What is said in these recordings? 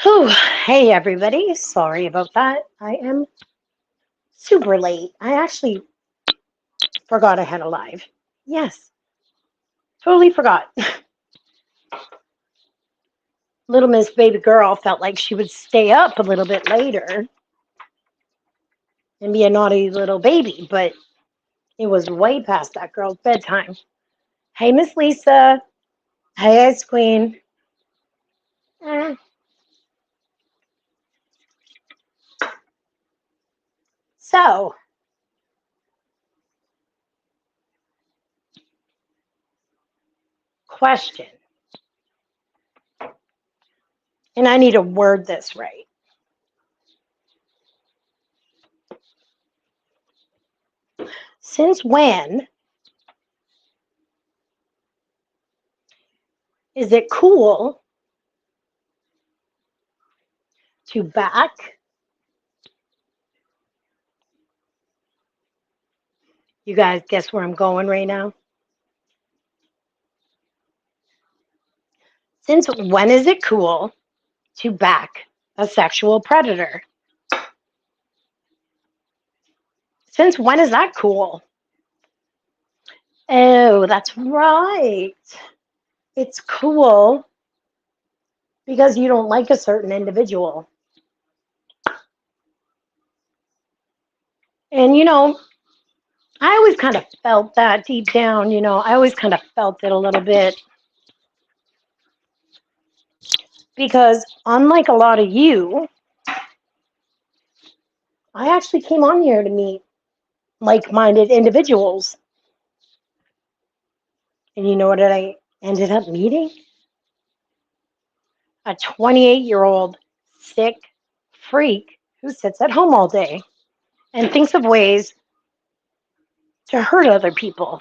Whew. Hey, everybody. Sorry about that. I am super late. I actually forgot I had a live. Yes, totally forgot. Little Miss Baby Girl felt like she would stay up a little bit later and be a naughty little baby, but it was way past that girl's bedtime. Hey, Miss Lisa. Hey, Ice Queen. Eh. So, question, and I need to word this right. Since when is it cool to back? You guys guess where I'm going right now? Since when is it cool to back a sexual predator? Since when is that cool? Oh, that's right. It's cool because you don't like a certain individual. And I always kind of felt that deep down, I always kind of felt it a little bit because unlike a lot of you, I actually came on here to meet like-minded individuals. And you know what I ended up meeting? A 28-year-old sick freak who sits at home all day and thinks of ways to hurt other people.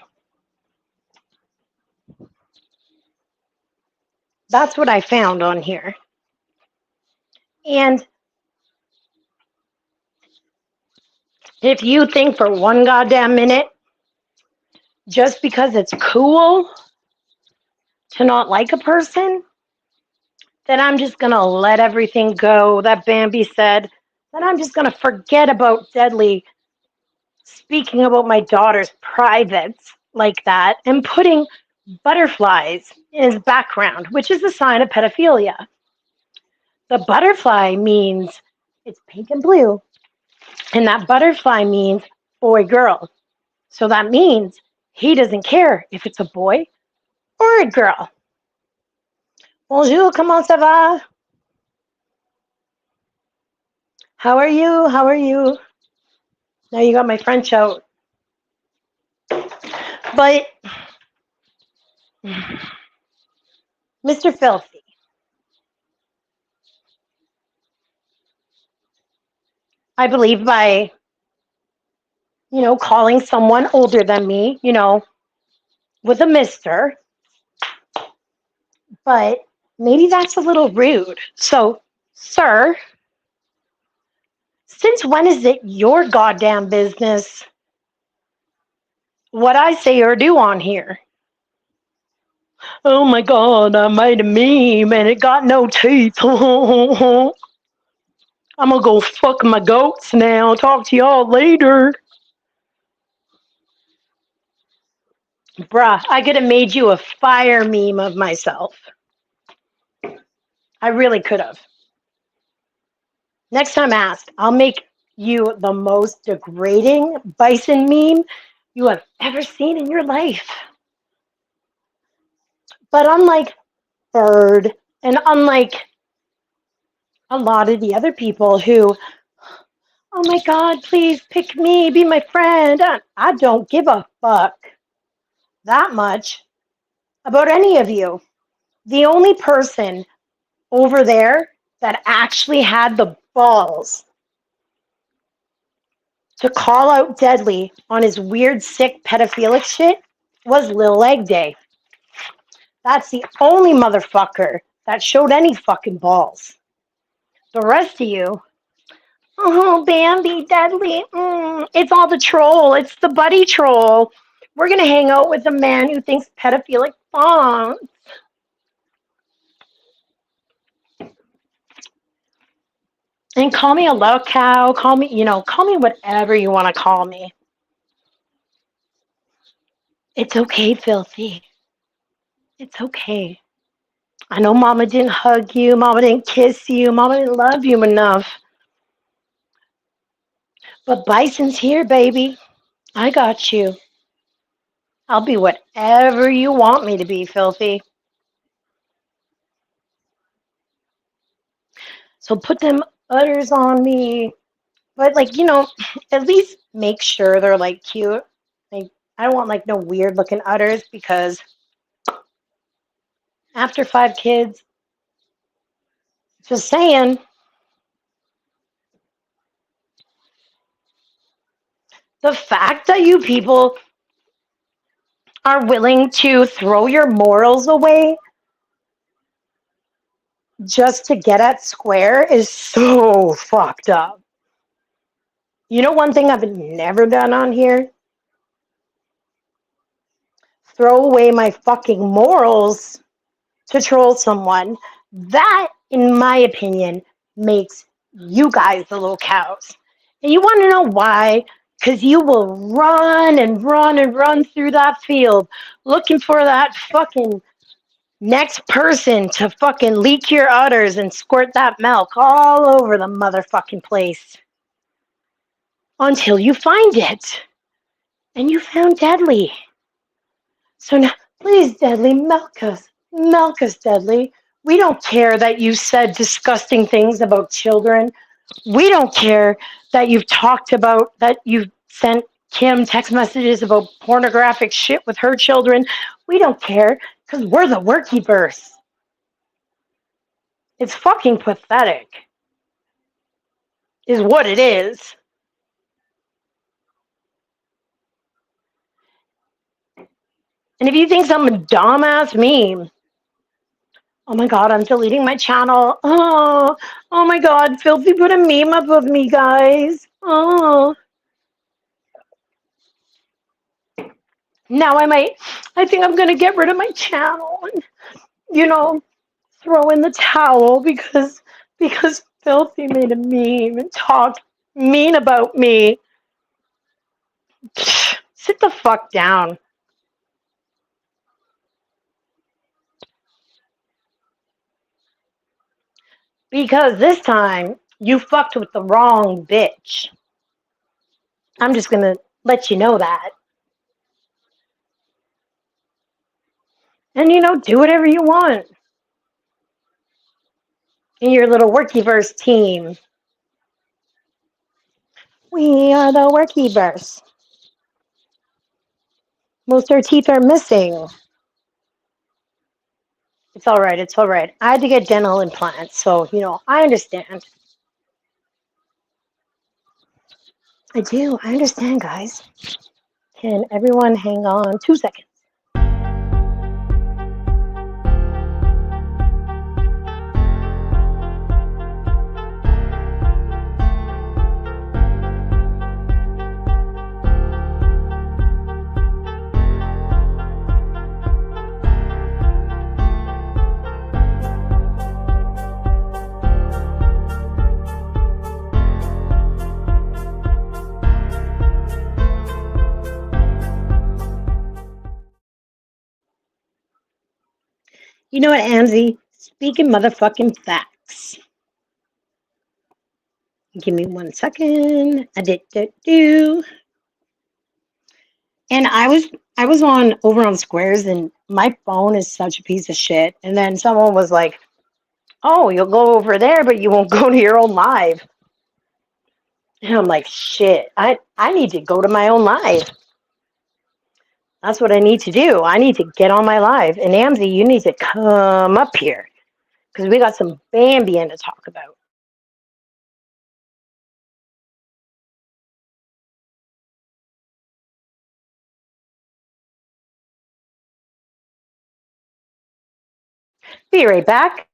That's what I found on here. And if you think for one goddamn minute, just because it's cool to not like a person, then I'm just going to let everything go that Bambi said, then I'm just going to forget about Deadly speaking about my daughter's privates like that and putting butterflies in his background, which is a sign of pedophilia. The butterfly means it's pink and blue, and that butterfly means boy, girl. So that means he doesn't care if it's a boy or a girl. Bonjour, comment ça va? How are you? How are you? Now you got my French out. But Mr. Filthy, I believe by, calling someone older than me, with a mister, but maybe that's a little rude. So, sir, since when is it your goddamn business what I say or do on here? Oh my god, I made a meme and it got no teeth. I'm gonna go fuck my goats now. Talk to y'all later. Bruh, I could have made you a fire meme of myself. I really could have. Next time ask, I'll make you the most degrading bison meme you have ever seen in your life. But unlike Bird, and unlike a lot of the other people who, oh my God, please pick me, be my friend, I don't give a fuck that much about any of you. The only person over there that actually had the balls to call out Deadly on his weird, sick, pedophilic shit was Lil Leg Day. That's the only motherfucker that showed any fucking balls. The rest of you, oh, Bambi, Deadly, it's all the troll. It's the buddy troll. We're going to hang out with a man who thinks pedophilic thongs. And call me a love cow, call me whatever you want to call me. It's okay, filthy. It's okay. I know mama didn't hug you, mama didn't kiss you, mama didn't love you enough. But Bison's here, baby. I got you. I'll be whatever you want me to be, filthy. So put them udders on me. But at least make sure they're like cute. Like I don't want like no weird looking udders because after 5 kids, just saying, the fact that you people are willing to throw your morals away just to get at square is so fucked up. You know one thing I've never done on here? Throw away my fucking morals to troll someone. That, in my opinion, makes you guys the little cows. And you want to know why? Because you will run and run and run through that field looking for that fucking next person to fucking leak your udders and squirt that milk all over the motherfucking place until you find it. And you found Deadly. So now, please, Deadly, milk us. Milk us, Deadly. We don't care that you said disgusting things about children. We don't care that you've sent Kim text messages about pornographic shit with her children. We don't care because we're the workyverse. It's fucking pathetic, is what it is. And if you think some dumbass meme, oh my god, I'm deleting my channel. Oh my god, Filthy put a meme up of me, guys. Oh. Now I think I'm gonna get rid of my channel and, throw in the towel because Filthy made a meme and talked mean about me. Sit the fuck down. Because this time you fucked with the wrong bitch. I'm just gonna let you know that. And do whatever you want in your little Workyverse team. We are the Workyverse. Most of our teeth are missing. It's all right. It's all right. I had to get dental implants, so I understand. I do. I understand, guys. Can everyone hang on 2 seconds? You know what, Amzy? Speaking motherfucking facts. Give me 1 second. Do. And I was on over on Squares, and my phone is such a piece of shit. And then someone was like, "Oh, you'll go over there, but you won't go to your own live." And I'm like, "Shit, I need to go to my own live. That's what I need to do. I need to get on my live. And Amzy, you need to come up here because we got some Bambian to talk about." Be right back.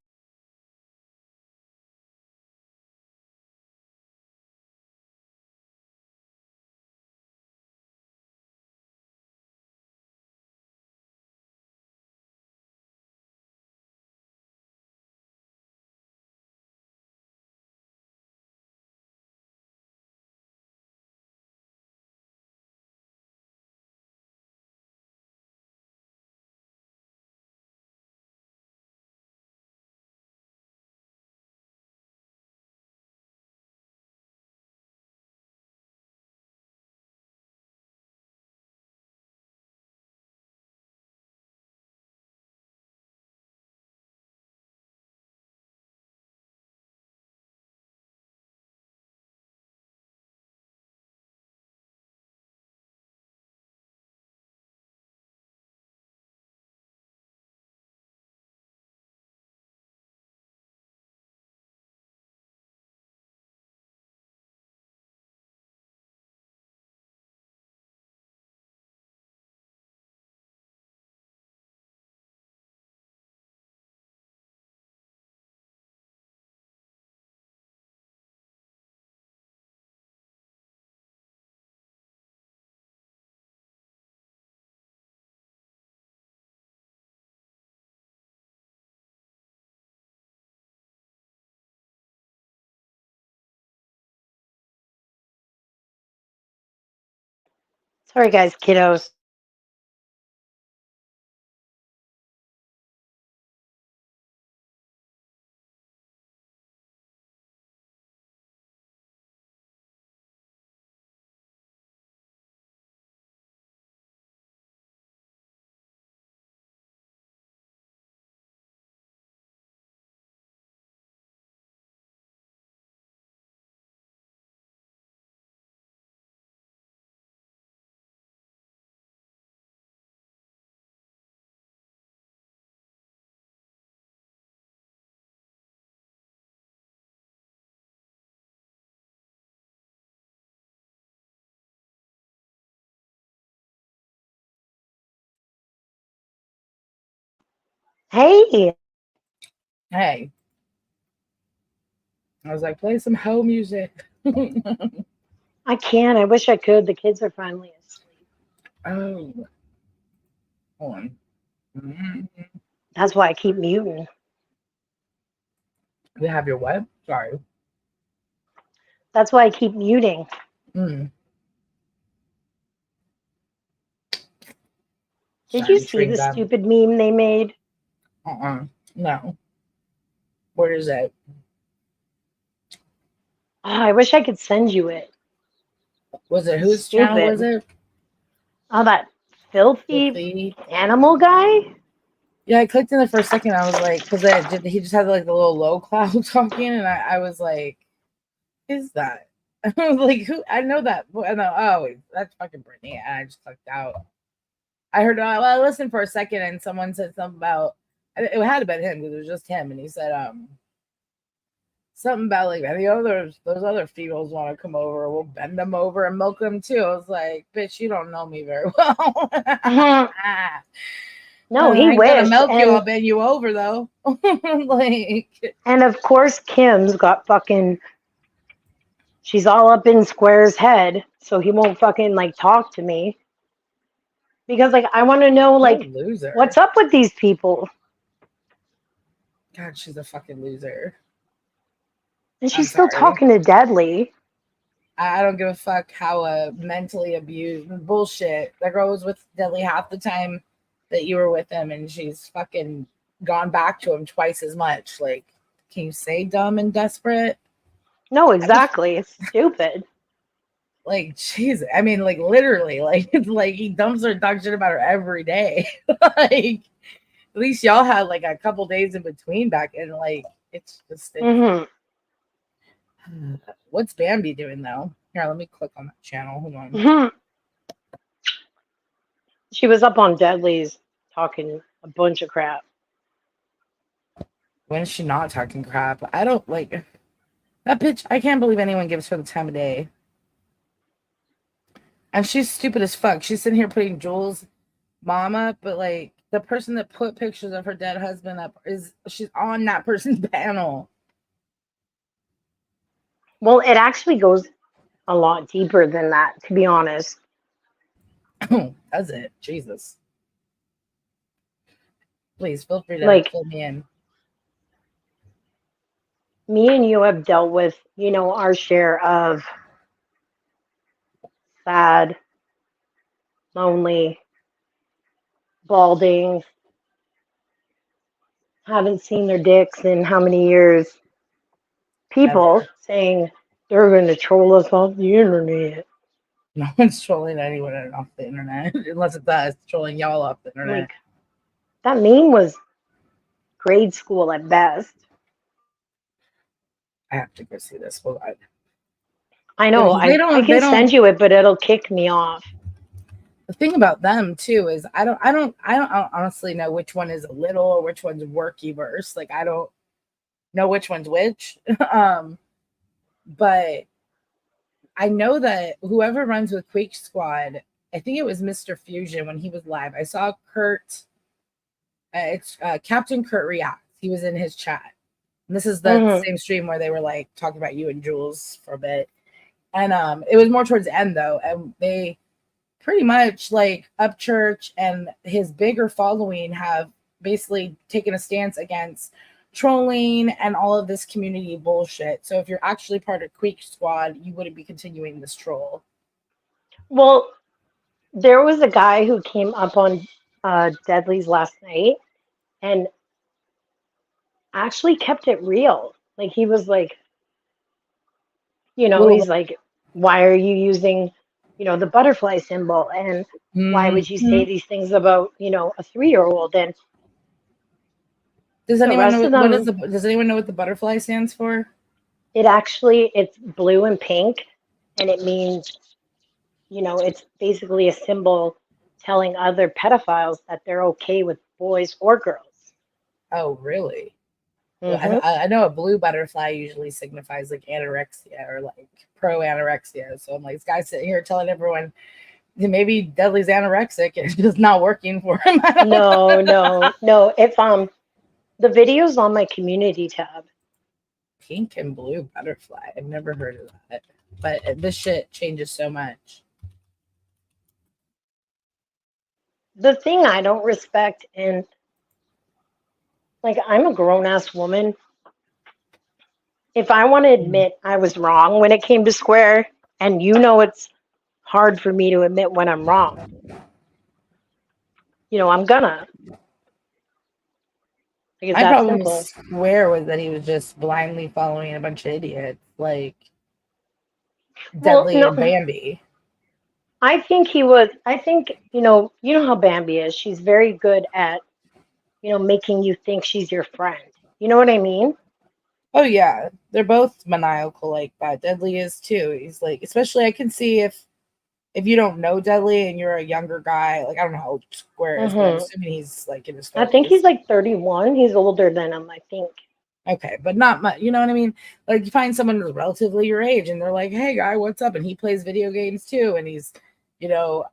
Sorry, guys, kiddos. Hey, Hey, I was like, play some hoe music. I can't. I wish I could. The kids are finally asleep. Oh, hold on. Mm. That's why I keep muting. You have your what? Sorry. That's why I keep muting. Mm. Did you Sorry, see chewing the gum. stupid meme they made? No. What is it? Oh, I wish I could send you it. Was it whose channel was Stupid. it? Oh, that filthy Filthy. animal guy? Yeah, I clicked in it for a second. I was like, because he just had like the little low cloud talking, and I was like, is that? I was like, who? I know that. I know. Oh, wait, that's fucking Brittany. And I just clicked out. I heard. Well, I listened for a second, and someone said something about. It had to be him because it was just him, and he said, something about like any others. Those other females want to come over. We'll bend them over and milk them too. I was like, bitch, you don't know me very well. No, he I ain't gonna wished. milk you. I'll bend you over though. Like, And of course, Kim's got fucking. She's all up in Square's head, so he won't fucking like talk to me because like I want to know what a like loser. what's up with these people. God, she's a fucking loser. And I'm she's still sorry. talking to Deadly. I don't give a fuck how mentally abused bullshit. That girl was with Deadly half the time that you were with him, and she's fucking gone back to him twice as much. Like, can you say dumb and desperate? No, I just exactly. It's stupid. like, jeez. I mean, like literally, like like he dumps her, talks shit about her every day. Like, at least y'all had like a couple days in between back, and like it's just it's. Hmm. What's Bambi doing though? Here, let me click on that channel. Hold on. Hmm. She was up on Deadly's talking a bunch of crap. When is she not talking crap? I don't like that bitch. I can't believe anyone gives her the time of day. And she's stupid as fuck. She's sitting here putting Jules' mom up, but like the person that put pictures of her dead husband up she's on that person's panel. Well, it actually goes a lot deeper than that, to be honest. Does it? Jesus. Please feel free to Like fill me in. me and you have dealt with, our share of sad, lonely, balding, haven't seen their dicks in how many years. People Ever. saying they're going to troll us off the internet. No one's trolling anyone off the internet unless it's us trolling y'all off the internet. Like, that meme was grade school at best. I have to go see this. Hold on. I Yeah, know. because they I don't. They can don't. send you it, but it'll kick me off. The thing about them too is I don't honestly know which one is a little or which one's worky verse. Like I don't know which one's which. But I know that whoever runs with Quake Squad, I think it was Mr. Fusion when he was live. I saw Kurt. It's Captain Kurt Reacts. He was in his chat. And this is the Hmm. same stream where they were like talking about you and Jules for a bit. And it was more towards the end though, and they pretty much like Upchurch and his bigger following have basically taken a stance against trolling and all of this community bullshit. So if you're actually part of Quake Squad, you wouldn't be continuing this troll. Well, There was a guy who came up on Deadly's last night and actually kept it real. Like he was like, Little he's like, why are you using, the butterfly symbol? And why would you say Mhm. these things about, a 3-year-old? And Does the anyone rest know of what is them, the does anyone know what the butterfly stands for? it's blue and pink, and it means, it's basically a symbol telling other pedophiles that they're okay with boys or girls. Oh, really? Well, Hmm. I know a blue butterfly usually signifies like anorexia or like pro anorexia. So I'm like, this guy's sitting here telling everyone that maybe Dudley's anorexic and it's just not working for him. I don't know. No, no, no. If the video's on my community tab. Pink and blue butterfly. I've never heard of that. But this shit changes so much. The thing I don't respect, and like I'm a grown ass woman. If I want to Mm. admit I was wrong when it came to Square, and it's hard for me to admit when I'm wrong, I'm gonna. Like it's My that problem with simple. Square was that he was just blindly following a bunch of idiots like Well, Deadly and no, Bambi. I think he was. I think how Bambi is. She's very good at making you think she's your friend. You know what I mean? Oh yeah, they're both maniacal like that. Deadly is too. He's like, especially I can see if you don't know Deadly and you're a younger guy, like I don't know how old Square is, but I'm Hmm. assuming he's like in his I think he's 30s. like 31. He's older than him, I think. Okay, but not much. You know what I mean? Like you find someone who's relatively your age, and they're like, "Hey, guy, what's up?" And he plays video games too, and he's, you know,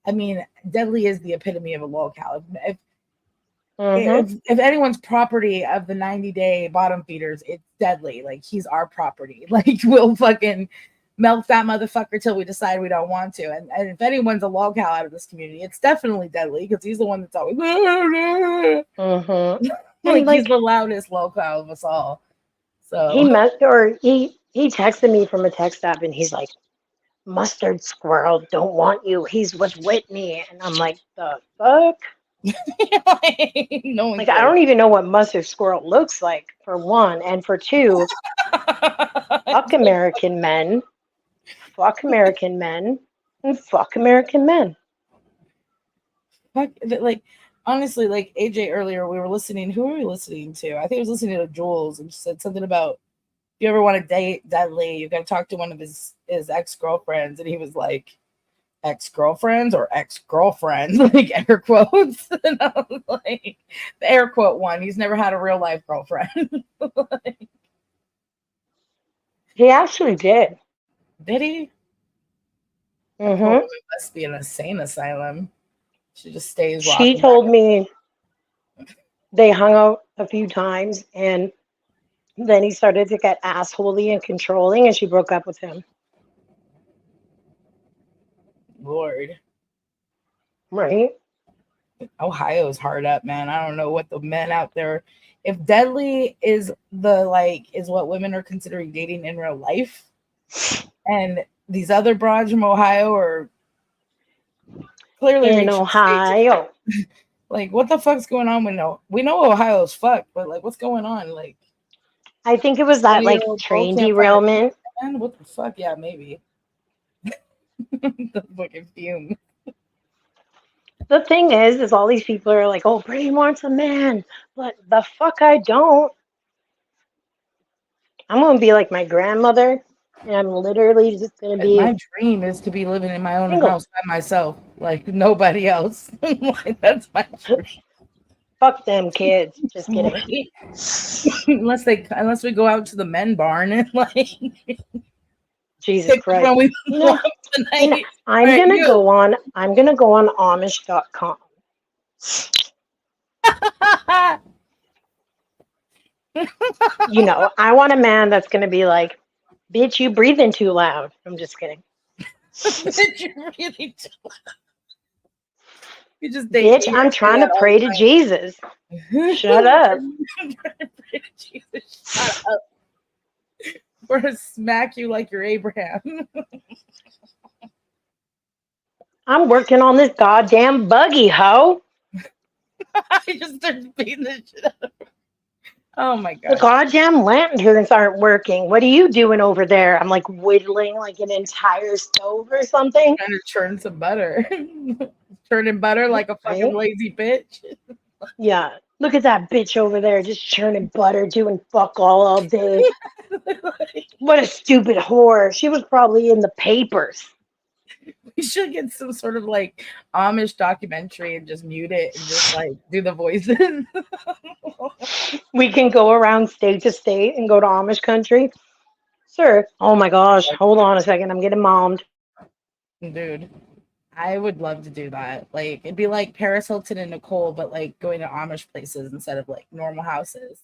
I mean, Deadly is the epitome of a lolcow. Hmm. If anyone's property of the 90-day bottom feeders, it's Deadly. Like he's our property. Like we'll fucking milk that motherfucker till we decide we don't want to. And if anyone's a lolcow out of this community, it's definitely Deadly because he's the one that's always Hmm. like And he's like the loudest lolcow of us all. he So met or he texted me from a text app and he's like, Mustard Squirrel don't want you. He's with Whitney. And I'm like, the fuck? no one Like I cares. don't even know what Mustard Squirrel looks like, for one. And for two, fuck American men. Fuck American men. And fuck American men. Fuck, like honestly, like AJ earlier, we were listening. Who were we listening to? I think I was listening to Jules, and she said something about if you ever want to date Dudley, you got to talk to one of his ex girlfriends, and he was like, ex girlfriends or ex girlfriends, like air quotes. And I was like, the air quote one. He's never had a real life girlfriend. He actually did. Did he? That poor Hmm. woman must be in an insane asylum. She just stays She rocking back. told me they hung out a few times and then he started to get assholey and controlling and she broke up with him. Lord. Right? Ohio's hard up, man. I don't know what the men out there. If Deadly is the like is what women are considering dating in real life, and these other broads from Ohio are clearly In reaching stages. Ohio. Like, what the fuck's going on? We know Ohio's fucked, but like, what's going on? Like, I think it was that like 20-year-old girl train can't find a derailment. man. What the fuck? Yeah, maybe. The fucking fume. The thing is all these people are like, oh, Brittany wants a man. But the fuck I don't. I'm gonna be like my grandmother and I'm literally just gonna be My dream is to be living in my own single. house by myself, like nobody else. Like, that's my dream. Fuck them kids. Just kidding. Right? Unless we go out to the men barn and like Jesus pick which Christ. one we You know, want tonight. All I'm right, gonna you. go on Amish.com. I want a man that's gonna be like, bitch, you breathing too loud. I'm just kidding. Did you really? You just date Bitch, me. I'm Say trying to that all pray to Jesus. the Shut up. time. Jesus, shut up. We're gonna smack you like you're Abraham. I'm working on this goddamn buggy, ho. I just started beating the shit out of her. Oh my The gosh. goddamn lanterns aren't working. What are you doing over there? I'm like whittling like an entire stove or something. Trying to churn some butter. Churning butter like a fucking Right? lazy bitch. Yeah. Look at that bitch over there just churning butter, doing fuck all day. What a stupid whore. She was probably in the papers. We should get some sort of like Amish documentary and just mute it and just like do the voices. We can go around state to state and go to Amish country. Sir, oh my gosh, hold on a second. I'm getting mommed. Dude, I would love to do that. Like it'd be like Paris Hilton and Nicole, but like going to Amish places instead of like normal houses.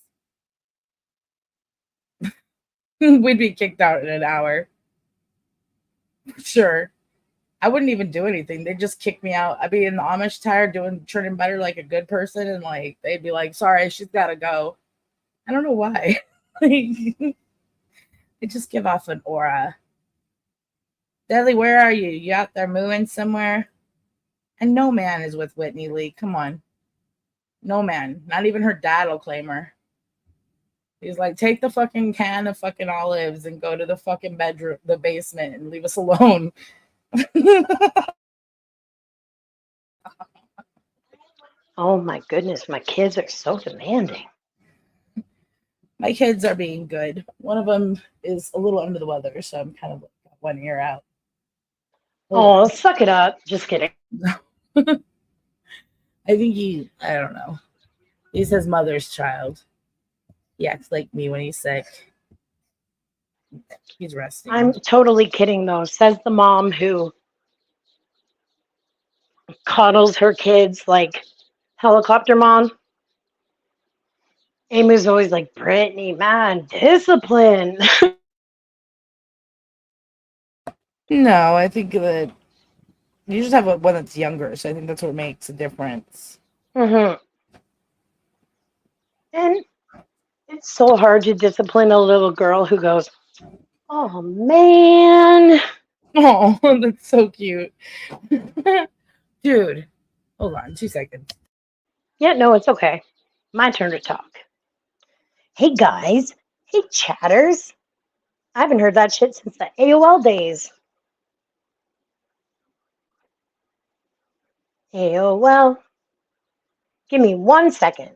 We'd be kicked out in an hour. Sure. I wouldn't even do anything. They'd just kick me out. I'd be in the Amish tire doing churning butter like a good person, and like they'd be like, sorry, she's gotta go. I don't know why. They just give off an aura. Deli, where are you? You out there mooing somewhere? And no man is with Whitney Lee. Come on. No man. Not even her dad will claim her. He's like, take the fucking can of fucking olives and go to the fucking bedroom, the basement, and leave us alone. Oh my goodness, my kids are so demanding. My kids are being good. One of them is a little under the weather, so I'm kind of like got one ear out. Oh, suck it up. Just kidding. I think I don't know. He's his mother's child. He acts like me when he's sick. He's resting. I'm totally kidding though, says the mom who coddles her kids like helicopter mom. Amy's always like, Brittany, man, discipline. No, I think that you just have one that's younger, so I think that's what makes a difference. And it's so hard to discipline a little girl who goes, oh man. Oh, that's so cute. Dude, hold on 2 seconds. Yeah, no, it's okay. My turn to talk. Hey guys. Hey chatters. I haven't heard that shit since the AOL days. AOL. Give me 1 second.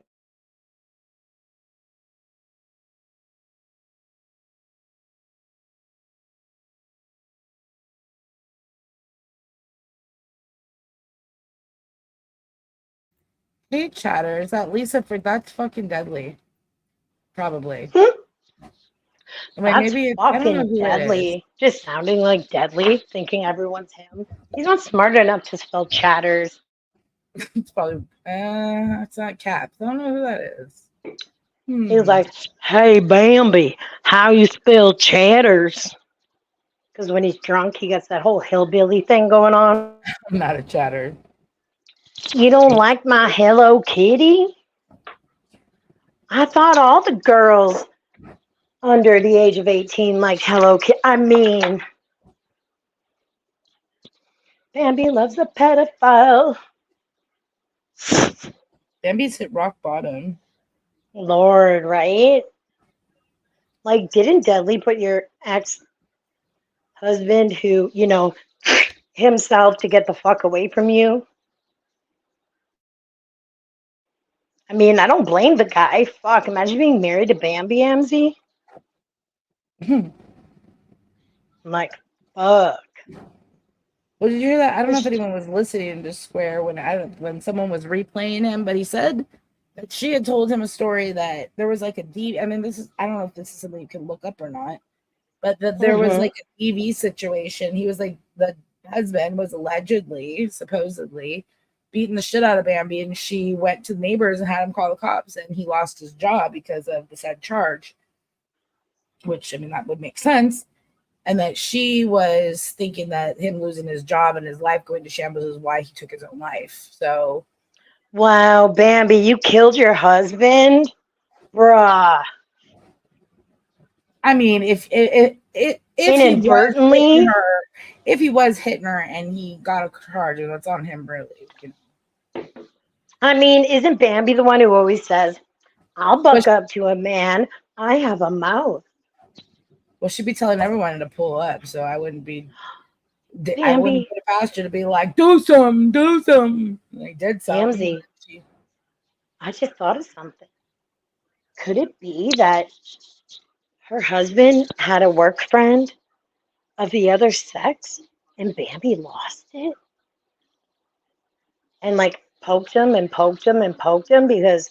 Hey, chatter, is that Lisa for that's fucking deadly? Probably. I mean, That's maybe I don't know fucking who it is. deadly. Just sounding like deadly, thinking everyone's him. He's not smart enough to spell chatters. It's probably it's not Caps. I don't know who that is. He's like, hey Bambi, how you spell chatters? Because when he's drunk, he gets that whole hillbilly thing going on. I'm not a chatter. You don't like my Hello Kitty? I thought all the girls under the age of 18 liked Hello Kitty. I mean, Bambi loves a pedophile. Bambi's hit rock bottom. Lord, right? Like, didn't Deadly put your ex-husband who, himself to get the fuck away from you? I mean, I don't blame the guy. Fuck, imagine being married to Bambi Amzy. I'm like, fuck. Well, did you hear that? I don't know if anyone was listening to Square when someone was replaying him, but he said that she had told him a story that there was like a I mean, I don't know if this is something you can look up or not, but that there was like a TV situation. He was like, the husband was supposedly beating the shit out of Bambi, and she went to the neighbors and had him call the cops, and he lost his job because of the said charge, which, I mean, that would make sense. And that she was thinking that him losing his job and his life going to shambles is why he took his own life. So, wow, Bambi, you killed your husband? Bruh. I mean, if if inadvertently. if he was hitting her and he got a charge, that's on him, really. You know? I mean, isn't Bambi the one who always says, I'll buck But up to a man, I have a mouth? well, she'd be telling everyone to pull up, so I wouldn't be. I wouldn't Bambi, put it past you to be like, do something. They did something. Bamsy, I just thought of something. Could it be that her husband had a work friend of the other sex and Bambi lost it and like poked him and poked him and poked him? Because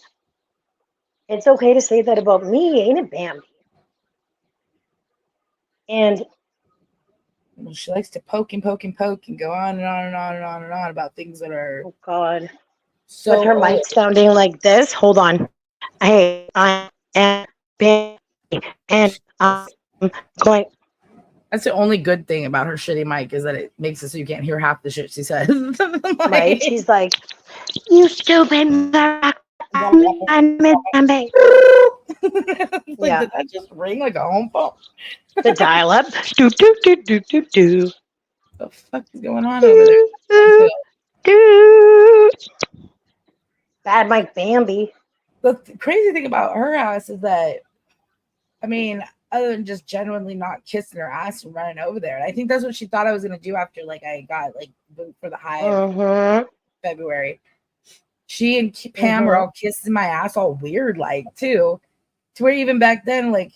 it's okay to say that about me, ain't it, Bambi? And Well, she likes to poke and go on and on and on and on and on about things that are oh God, so with her old. mic sounding like this. Hold on. Hey, I am Bambi and I'm going. That's the only good thing about her shitty mic is that it makes it so you can't hear half the shit she says. Right? She's like, you stupid motherfucker. I'm Bambi. Like, Yeah. did that just ring like a home phone? The dial up. Do, do, do, do, do, do. What the fuck is going on over there? Do, do. Bad Mike Bambi. The crazy thing about her ass is that, I mean, other than just genuinely not kissing her ass and running over there, I think that's what she thought I was gonna do after like I got like booked for the high of February. She and Pam were all kissing my ass all weird like too, to where even back then like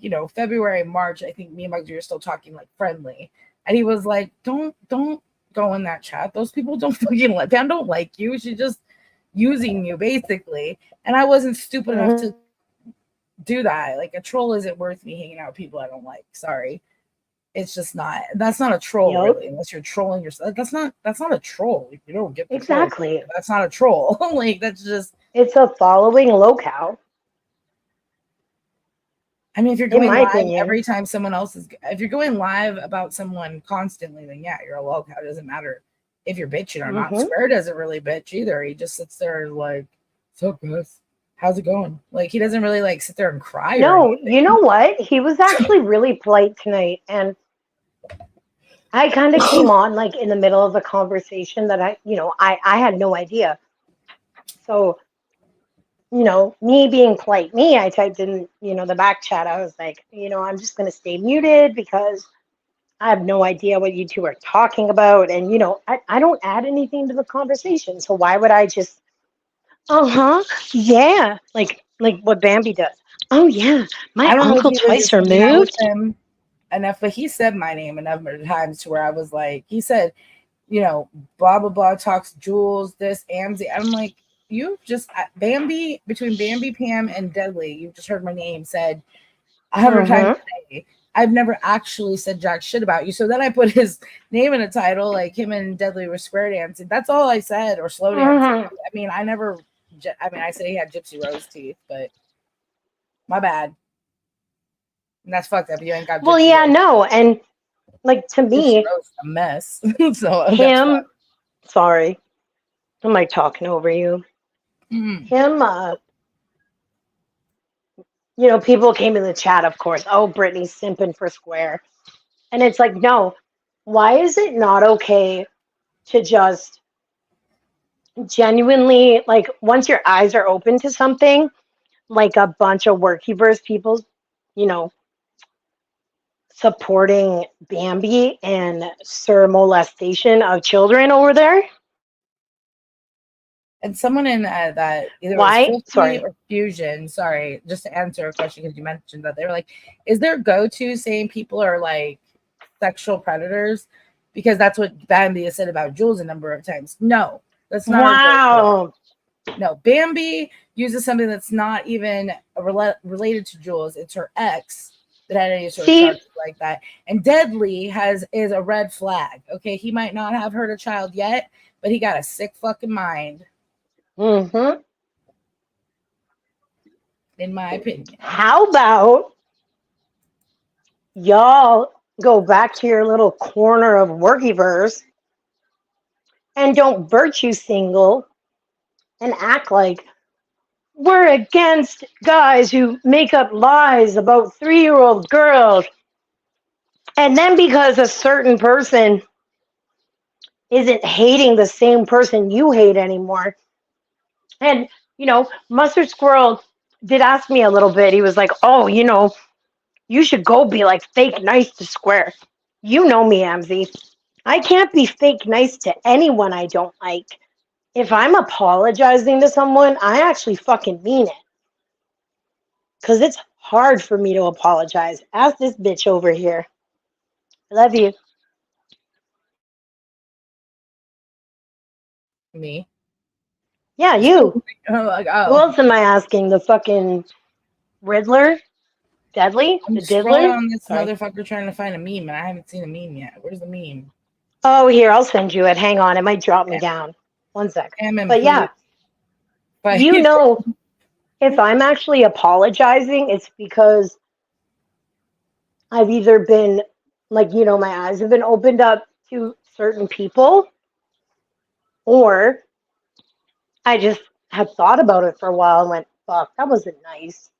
you know February, March, I think me and Muggsy were still talking like friendly, and he was like, don't go in that chat, those people don't fucking like Pam don't like you, she's just using you basically. And I wasn't stupid enough to do that. Like, a troll isn't worth me hanging out with people I don't like. Sorry, it's just not. That's not a troll, really, unless you're trolling yourself. That's not a troll. You don't get the exactly troll. That's not a troll. Like, that's just, it's a following locale. I mean, if you're going In my live opinion. every time someone else is, if you're going live about someone constantly, then yeah, you're a locale. It doesn't matter if you're bitching or not. Square doesn't really bitch either. He just sits there and like, so Gus, how's it going? Like, he doesn't really like sit there and cry. No, you know what? He was actually really polite tonight, and I kind of came on like in the middle of a conversation that I had no idea. So, me being polite, I typed in, the back chat. I was like, I'm just going to stay muted because I have no idea what you two are talking about. And, I don't add anything to the conversation. So why would I just, yeah, like what Bambi does. Oh, yeah, my uncle twice removed. Enough, but he said my name enough times to where I was like, he said, blah, blah, blah, talks Jules, this, Amzy. I'm like, you just, Bambi, between Bambi, Pam, and Deadly, you just heard my name said 100 times today. I've never actually said jack shit about you. So then I put his name in a title, like him and Deadly were square dancing. That's all I said, or slow dancing. I mean, I said he had gypsy rose teeth, but my bad. And that's fucked up. You ain't got. Well, yeah, no, and like to me, a mess. So him. Sorry, am I talking over you? Him. People came in the chat, of course. Oh, Brittany's simping for Square, and it's like, no. Why is it not okay to just genuinely, like, once your eyes are open to something, like a bunch of Workyverse people, supporting Bambi and Sir molestation of children over there? And someone in that either was or Fusion, sorry, just to answer a question because you mentioned that, they were like, is there go-to saying people are like sexual predators? Because that's what Bambi has said about Jules a number of times. No, that's not. Wow. No, Bambi uses something that's not even related to Jules. It's her ex that had any sort of charges like that. And Deadly is a red flag. Okay, he might not have hurt a child yet, but he got a sick fucking mind. In my opinion. How about y'all go back to your little corner of Workyverse and don't virtue single and act like we're against guys who make up lies about 3-year-old girls. And then because a certain person isn't hating the same person you hate anymore. And, Mustard Squirrel did ask me a little bit. He was like, oh, you should go be like fake nice to Square. You know me, Amzy. I can't be fake nice to anyone I don't like. If I'm apologizing to someone, I actually fucking mean it. Because it's hard for me to apologize. Ask this bitch over here. I love you. Me. Yeah, you. I'm like, Who oh. else am I asking? The fucking Riddler? Deadly? I'm The scrolling Diddler? on this Sorry. motherfucker trying to find a meme, and I haven't seen a meme yet. Where's the meme? Oh, here, I'll send you it. Hang on. It might drop me down. 1 sec. But yeah, But if I'm actually apologizing, it's because I've either been, like, my eyes have been opened up to certain people, or I just had thought about it for a while and went, fuck, that wasn't nice.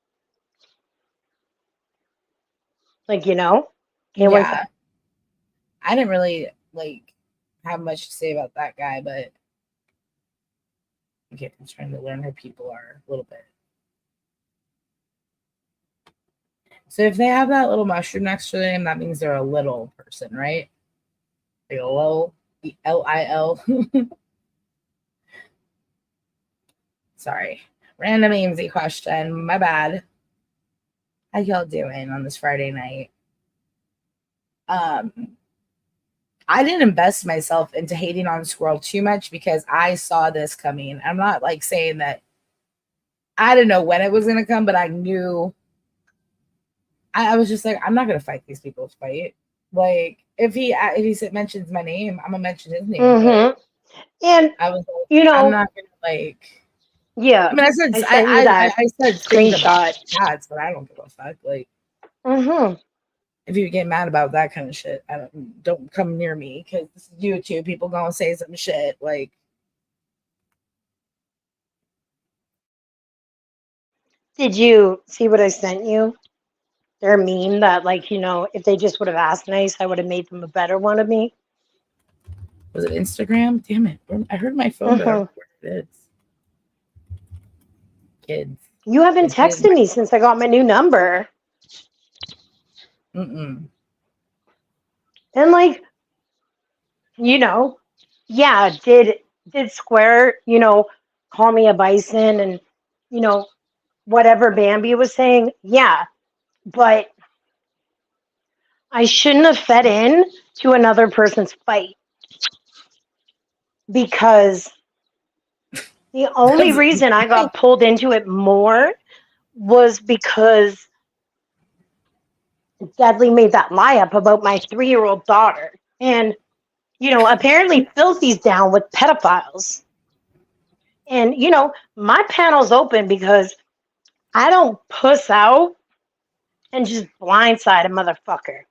Like, can't wait. yeah, I didn't really have much to say about that guy, but okay, I'm trying to learn who people are a little bit. So if they have that little mushroom next to their name, that means they're a little person, right? Like a little Lil. Sorry. Random easy question. My bad. How y'all doing on this Friday night? I didn't invest myself into hating on Squirrel too much because I saw this coming. I'm not saying that I didn't know when it was gonna come, but I knew. I was just like, I'm not gonna fight these people's fight. Like if he mentions my name, I'm gonna mention his name. Mm-hmm. And I was like, I'm not gonna Yeah. I mean, I said I said screenshot ads, but I don't give a fuck. Like, mm-hmm. If you get mad about that kind of shit, don't come near me because this is YouTube. People gonna say some shit like. Did you see what I sent you? Their meme that, if they just would have asked nice, I would have made them a better one of me. Was it Instagram? Damn it. I heard my phone, but I don't know where it is. Kids. You haven't texted me since I got my new number. Mm-mm. And yeah, did Square, call me a bison and, whatever Bambi was saying? Yeah. But I shouldn't have fed in to another person's fight. Because the only reason I got pulled into it more was because Deadly made that lie up about my 3-year-old daughter. And, apparently Filthy's down with pedophiles. And, my panel's open because I don't puss out and just blindside a motherfucker.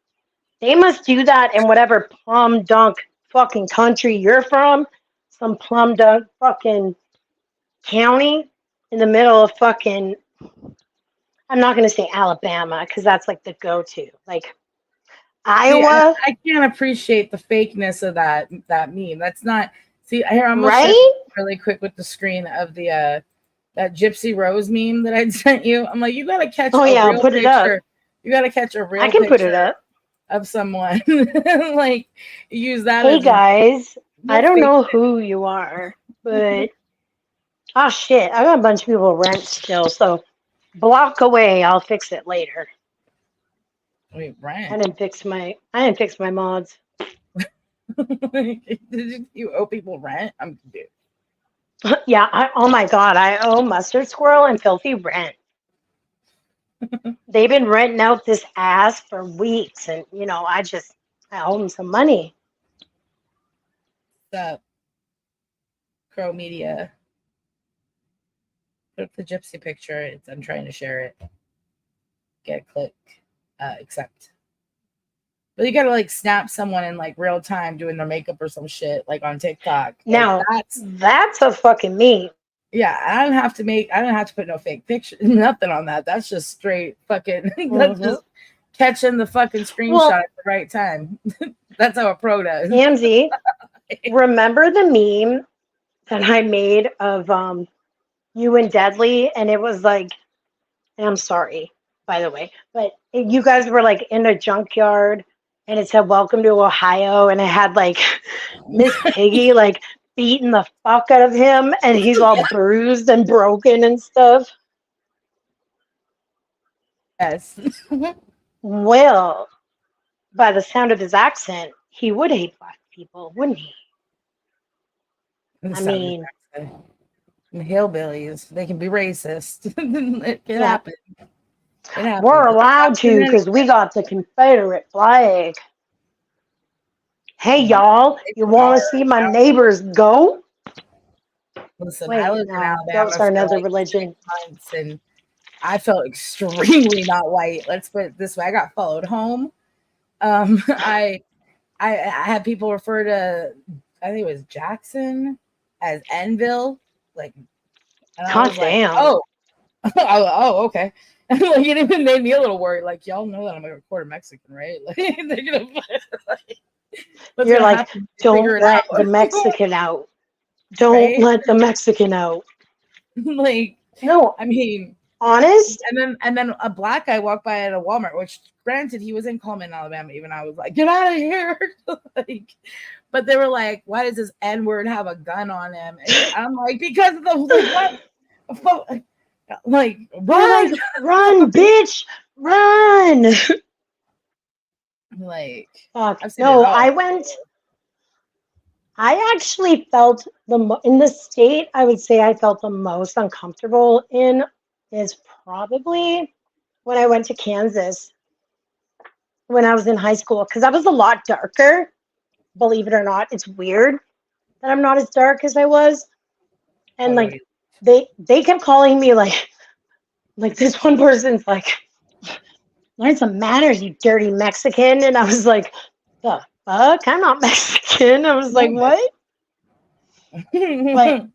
They must do that in whatever plum dunk fucking country you're from. Some plum dunk fucking county in the middle of fucking, I'm not going to say Alabama because that's the go-to. Iowa. I can't appreciate the fakeness of that meme. That's not. See, here I'm really quick with the screen of the that Gypsy Rose meme that I'd sent you. I'm like, you gotta catch. Oh yeah, I'll put picture. It up. You gotta catch a real. I can put it up of someone. Use that. Hey guys, I don't know who you are, but oh shit, I got a bunch of people rent still, so block away. I'll fix it later. Wait, rent? I didn't fix my mods. Did you owe people rent? I'm confused. Yeah. Oh my god, I owe Mustard Squirrel and Filthy rent. They've been renting out this ass for weeks, and I owe them some money. What's up, Crow Media? Put up the Gypsy picture. I'm trying to share it. Get a click. Accept. But you gotta snap someone in real time doing their makeup or some shit on TikTok. Now that's a fucking meme. Yeah, I don't have to put no fake picture, nothing on that. That's just straight fucking. That's just catching the fucking screenshot Well, at the right time. That's how a pro does. Angie, remember the meme that I made of you and Deadly, and it was like, and I'm sorry, by the way, but you guys were like in a junkyard, and it said "Welcome to Ohio," and it had like Miss Piggy like beating the fuck out of him, and he's all bruised and broken and stuff. Yes. Well, by the sound of his accent, he would hate black people, wouldn't he? I mean, And hillbillies, they can be racist. It can yeah, happen. It happens. we're allowed to because we got the Confederate flag. Hey, y'all, you want to see my neighbor's goat? Listen, Wait, I lived in no, Alabama goats are for another like 6 religion. months and I felt extremely not white. Let's put it this way. I got followed home. I had people refer to, I think it was Jackson as Enville. Like, and I God was like, damn. oh, oh, okay. And like it even made me a little worried. Like, y'all know that I'm like a quarter Mexican, right? Like they're gonna like, You're like, don't let the out. Mexican out. Don't Right? let the Mexican out. Like, No, I mean, honest? and then a black guy walked by at a Walmart, which granted he was in Coleman, Alabama. Even I was like, get out of here. Like, but they were like, why does this N-word have a gun on him? And I'm like, because of the like what? Like, You're like, run, bitch, run. Like, Fuck. I've seen it No, all. I actually felt in the state I would say I felt the most uncomfortable in is probably when I went to Kansas when I was in high school because I was a lot darker. Believe it or not, it's weird that I'm not as dark as I was. And Oh, like they kept calling me like this one person's like, learn some manners, you dirty Mexican. And I was like, the fuck? I'm not Mexican. I was like, what? But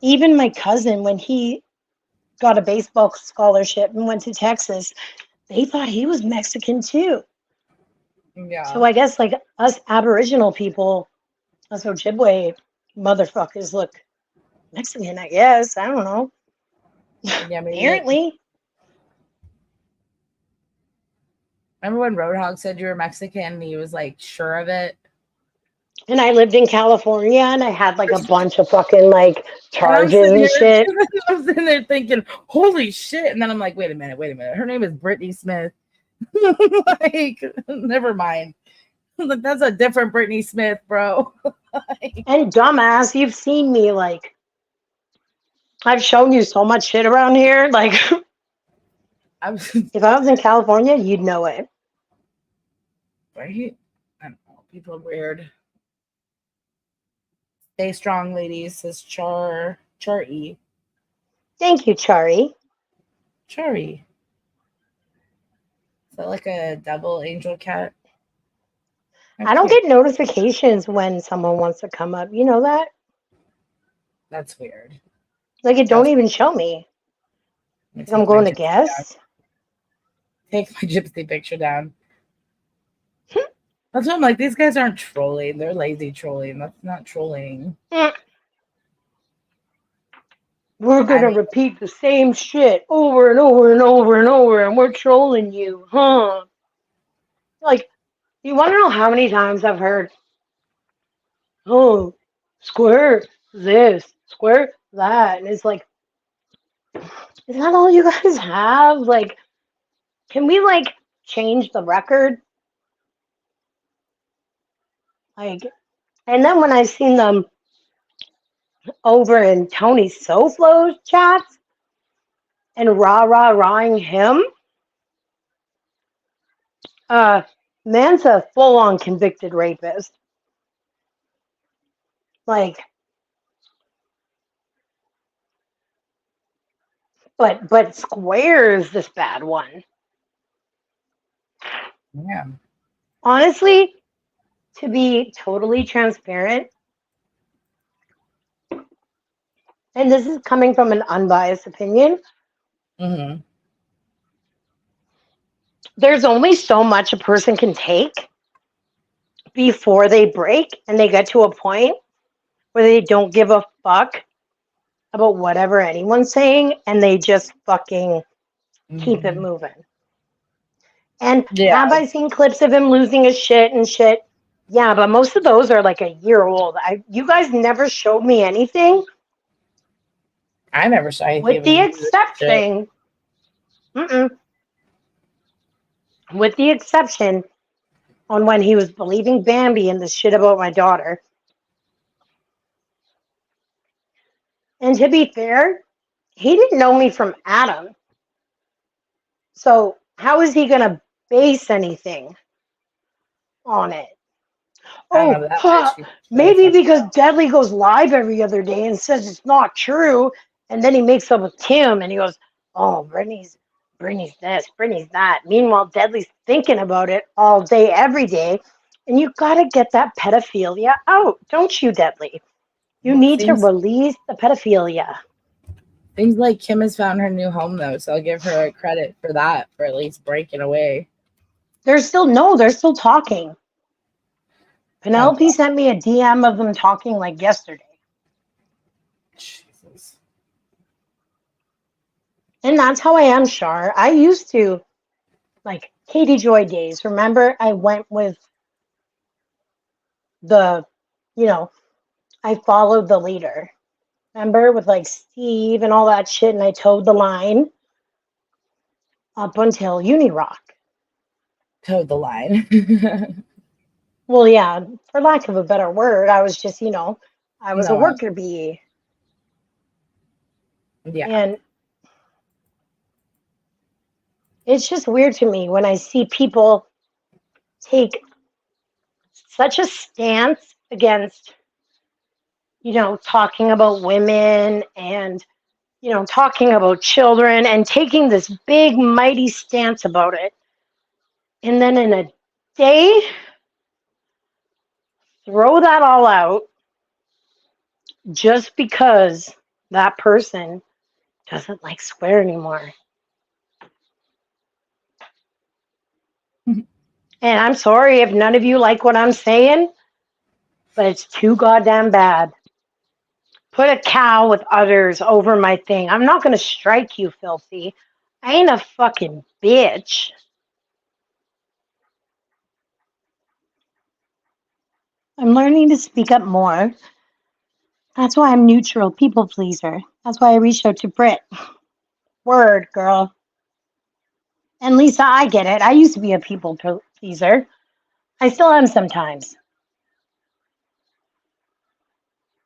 even my cousin, when he got a baseball scholarship and went to Texas, they thought he was Mexican too. yeah. So I guess like us Aboriginal people, us Ojibwe motherfuckers look Mexican, I guess. I don't know. Yeah, maybe they, Apparently. remember when Roadhog said you were Mexican and he was like sure of it? And I lived in California and I had like a bunch of fucking like And charges and shit. I'm sitting there thinking, holy shit. And then I'm like, wait a minute. Her name is Brittany Smith. Like, never mind. Like, that's a different Brittany Smith, bro. Like, And dumbass, you've seen me like I've shown you so much shit around here. Like if I was in California, you'd know it. Right? I don't know. People are weird. Stay strong, ladies, says Char-E. Thank you, Chari. Chari. Is that like a double angel cat? I don't get notifications when someone wants to come up. You know that? That's weird. Like it don't even show me. If I'm going to guess. Take my gypsy picture down. That's what I'm like. These guys aren't trolling. They're lazy trolling. That's not trolling. We're gonna repeat the same shit over and over and over and over, and we're trolling you, huh? Like, you want to know how many times I've heard, "Oh, square this, square that," and it's like, is that all you guys have? Like, can we like change the record? Like, and then when I seen them over in Tony SoFlo's chats and rah-ing him, man's a full-on convicted rapist. Like, but Square is this bad one. Yeah. Honestly, to be totally transparent, and this is coming from an unbiased opinion, Mm-hmm. there's only so much a person can take before they break and they get to a point where they don't give a fuck about whatever anyone's saying and they just fucking keep it moving. And Yeah. have I seen clips of him losing his shit and shit? Yeah, but most of those are like a year old. You guys never showed me anything, I never saw anything. with of the him losing shit. exception. With the exception on when he was believing Bambi and the shit about my daughter. And to be fair, he didn't know me from Adam. So how is he gonna base anything on it? I don't know, that Maybe because Deadly goes live every other day and says it's not true, and then he makes up with Kim and he goes, "Oh, Brittany's this, Brittany's that." Meanwhile, Deadly's thinking about it all day, every day, and you gotta get that pedophilia out, don't you, Deadly? You need to release the pedophilia. Things like Kim has found her new home though, so I'll give her credit for that, for at least breaking away. They're still talking. Penelope sent me a DM of them talking like yesterday. Jesus. And that's how I am, Shar. I used to, like, Katie Joy days. Remember, I went with I followed the leader. Remember, with like Steve and all that shit, and I towed the line up until Unirock. Towed the line. Well, yeah, for lack of a better word, I was just, I was a worker bee. Yeah. And it's just weird to me when I see people take such a stance against, talking about women and, talking about children and taking this big, mighty stance about it. And then in a day, throw that all out just because that person doesn't like swear anymore. And I'm sorry if none of you like what I'm saying, but it's too goddamn bad. Put a cow with others over my thing. I'm not going to strike you, filthy. I ain't a fucking bitch. I'm learning to speak up more. That's why I'm neutral, people pleaser. That's why I reached out to Britt. Word, girl. And Lisa, I get it. I used to be a people pleaser. I still am sometimes.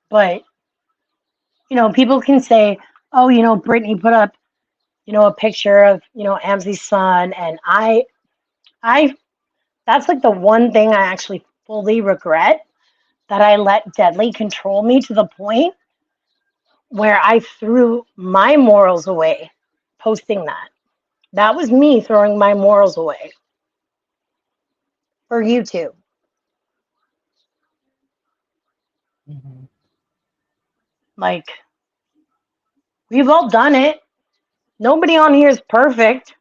But, people can say, oh, Brittany put up, a picture of, Amzi's son. And I, that's like the one thing I actually fully regret, that I let Deadly control me to the point where I threw my morals away posting that. That was me throwing my morals away for YouTube. Mm-hmm. Like, we've all done it. Nobody on here is perfect.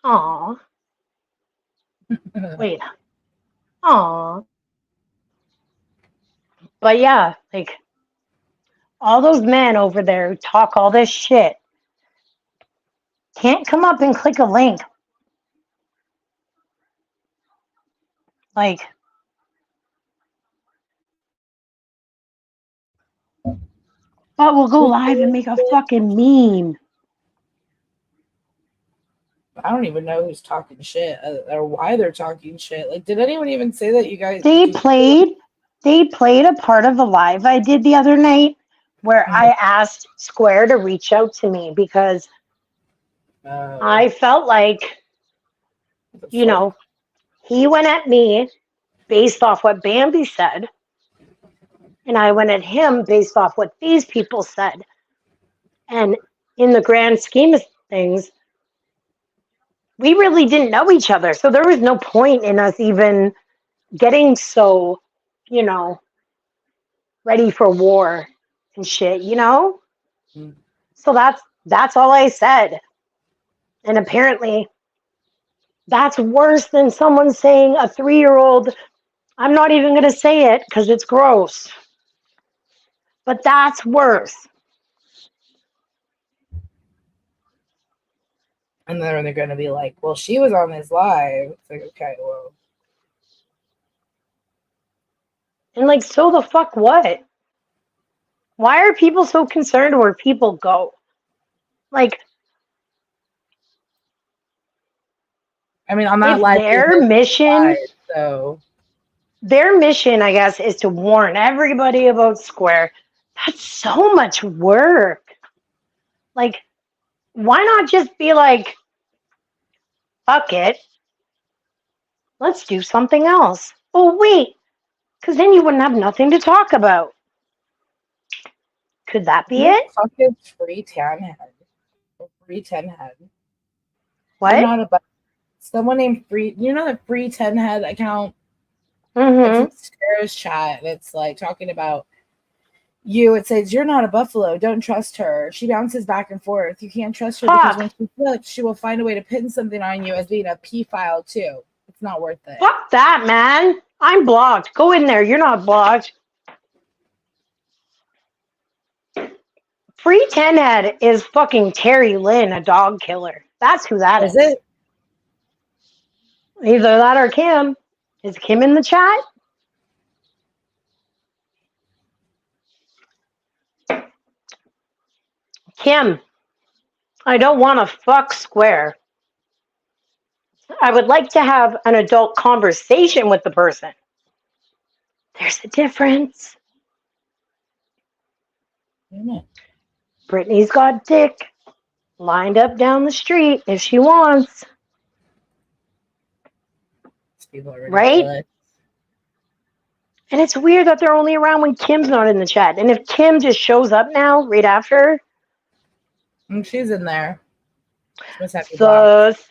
Aw. Wait. Aw. But yeah, like, all those men over there who talk all this shit can't come up and click a link. Like, but we'll go live and make a fucking meme. I don't even know who's talking shit or why they're talking shit. Like, did anyone even say that you guys? They played a part of the live I did the other night where I asked Square to reach out to me because I felt like, he went at me based off what Bambi said, and I went at him based off what these people said. And in the grand scheme of things, we really didn't know each other. So there was no point in us even getting so, ready for war and shit, So that's all I said. And apparently that's worse than someone saying a 3-year-old, I'm not even going to say it because it's gross. But that's worse. And then they're going to be like, well, she was on this live. It's like, okay, well. And like, so the fuck what? Why are people so concerned where people go? Like, I mean, on that if live, their mission, live, so I guess, is to warn everybody about Square, that's so much work. Like, why not just be like, fuck it, let's do something else? Oh, wait, because then you wouldn't have nothing to talk about. Could that be it? fucking free tan head. Free 10 head. What? I'm not a someone named Free. You know the Free 10 head account? Mm-hmm. It's in Sarah's chat. It's like talking about you. It says, you're not a buffalo. Don't trust her. She bounces back and forth. You can't trust her because when she flips, she will find a way to pin something on you as being a P-file too. It's not worth it. Fuck that, man. I'm blocked. Go in there. You're not blocked. Free 10 head is fucking Terry Lynn, a dog killer. That's who that is. Is it? Either that or Kim. Is Kim in the chat? Kim, I don't want to fuck Square. I would like to have an adult conversation with the person. There's a difference. Brittany's got dick lined up down the street if she wants. Right? And it's weird that they're only around when Kim's not in the chat. And if Kim just shows up now, right after. She's in there. Sus.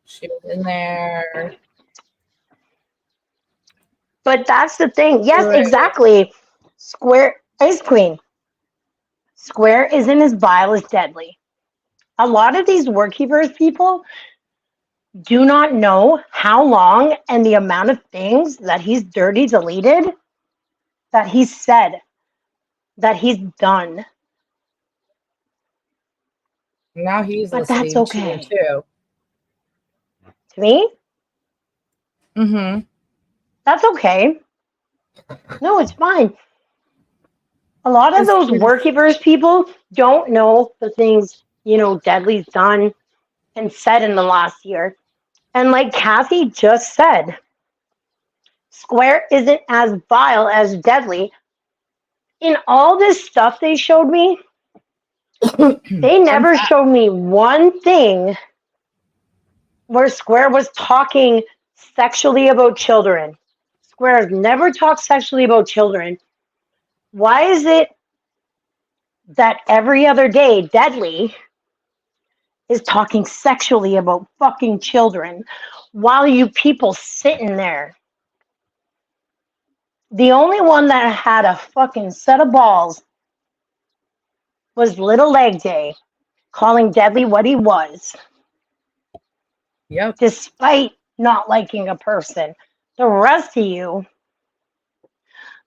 She was in there. But that's the thing. Yes, exactly. Square is Queen. Square isn't as vile as Deadly. A lot of these Workkeepers people do not know how long and the amount of things that he's dirty deleted, that he's said, that he's done. Now he's but listening that's okay. to you too. To me? Mm-hmm. That's okay. No, it's fine. A lot of those Workkeepers people don't know the things, Deadly's done and said in the last year. And like Kathy just said, Square isn't as vile as Deadly. In all this stuff they showed me, they never showed me one thing where Square was talking sexually about children. Square has never talked sexually about children. Why is it that every other day Deadly is talking sexually about fucking children while you people sitting there? The only one that had a fucking set of balls was Little Leg Day, calling Deadly what he was. Yep. Despite not liking a person. The rest of you,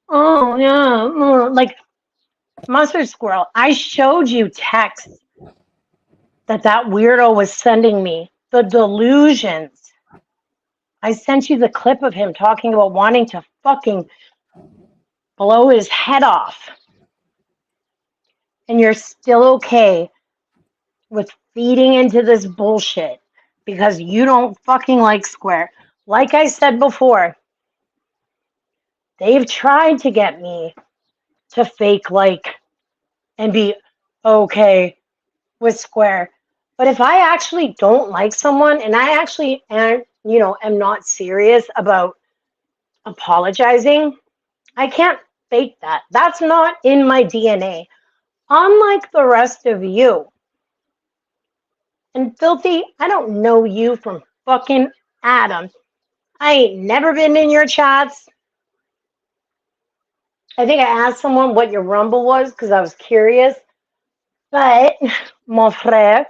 oh yeah, like Mustard Squirrel, I showed you texts that weirdo was sending me. The delusions. I sent you the clip of him talking about wanting to fucking blow his head off. And you're still okay with feeding into this bullshit because you don't fucking like Square. Like I said before, they've tried to get me to fake like and be okay with Square. But if I actually don't like someone and I actually am not serious about apologizing, I can't fake that. That's not in my DNA. Unlike the rest of you. And Filthy, I don't know you from fucking Adam. I ain't never been in your chats. I think I asked someone what your Rumble was because I was curious. But, mon frère,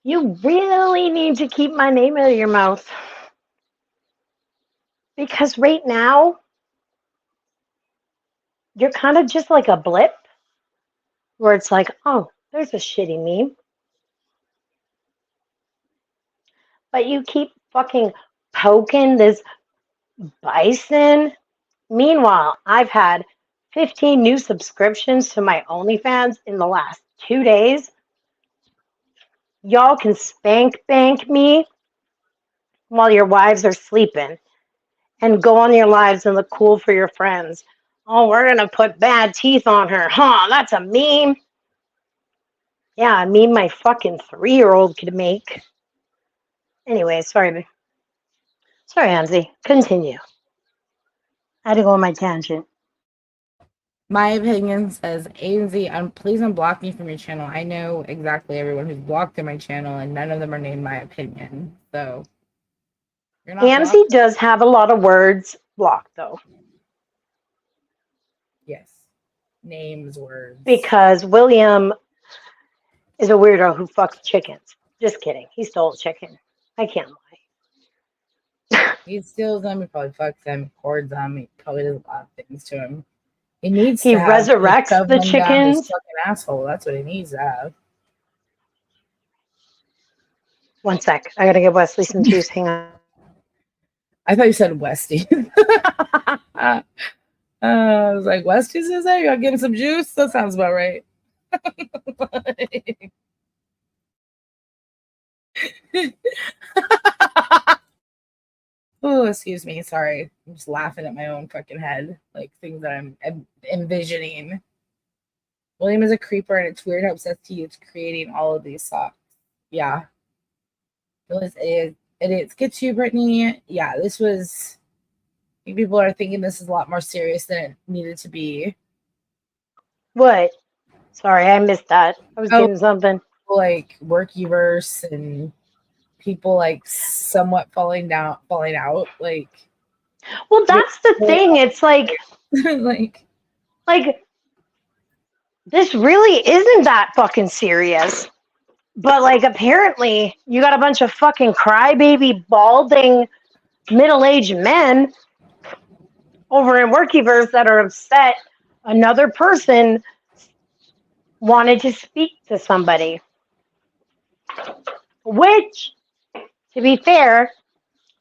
you really need to keep my name out of your mouth. Because right now, you're kind of just like a blip where it's like, oh, there's a shitty meme. But you keep fucking poking this bison. Meanwhile, I've had 15 new subscriptions to my OnlyFans in the last 2 days. Y'all can spank bank me while your wives are sleeping and go on your lives and look cool for your friends. Oh, we're going to put bad teeth on her. Huh, that's a meme. Yeah, a meme my fucking 3-year-old could make. Anyway, sorry. Sorry, Hamzy. Continue. I had to go on my tangent. My opinion says, AMZ, please unblock me from your channel. I know exactly everyone who's blocked in my channel, and none of them are named my opinion. So, you're not Hamzy blocked? does have a lot of words blocked, though. Yes. Names, words. Because William is a weirdo who fucks chickens. Just kidding. He stole a chicken. I can't lie. He steals them, he probably fucks them, he hoards them, he probably does a lot of things to him. He needs He to have resurrects shove the them down his chickens. fucking asshole. That's what he needs to have. One sec. I gotta give Wesley some juice. Hang on. I thought you said Westy. I was like, Westy's is there? You gotta give him some juice? That sounds about right. Oh, excuse me. Sorry. I'm just laughing at my own fucking head. Like things that I'm envisioning. William is a creeper, and it's weird how obsessed he is creating all of these socks. Yeah. Idiots get you, Brittany. Yeah, this was. I think people are thinking this is a lot more serious than it needed to be. What? Sorry, I missed that. I was getting something. Like Workyverse and people like somewhat falling out. Like, well, that's the thing. It's like, like this really isn't that fucking serious. But like, apparently, you got a bunch of fucking crybaby, balding, middle-aged men over in Workyverse that are upset another person wanted to speak to somebody. Which, to be fair,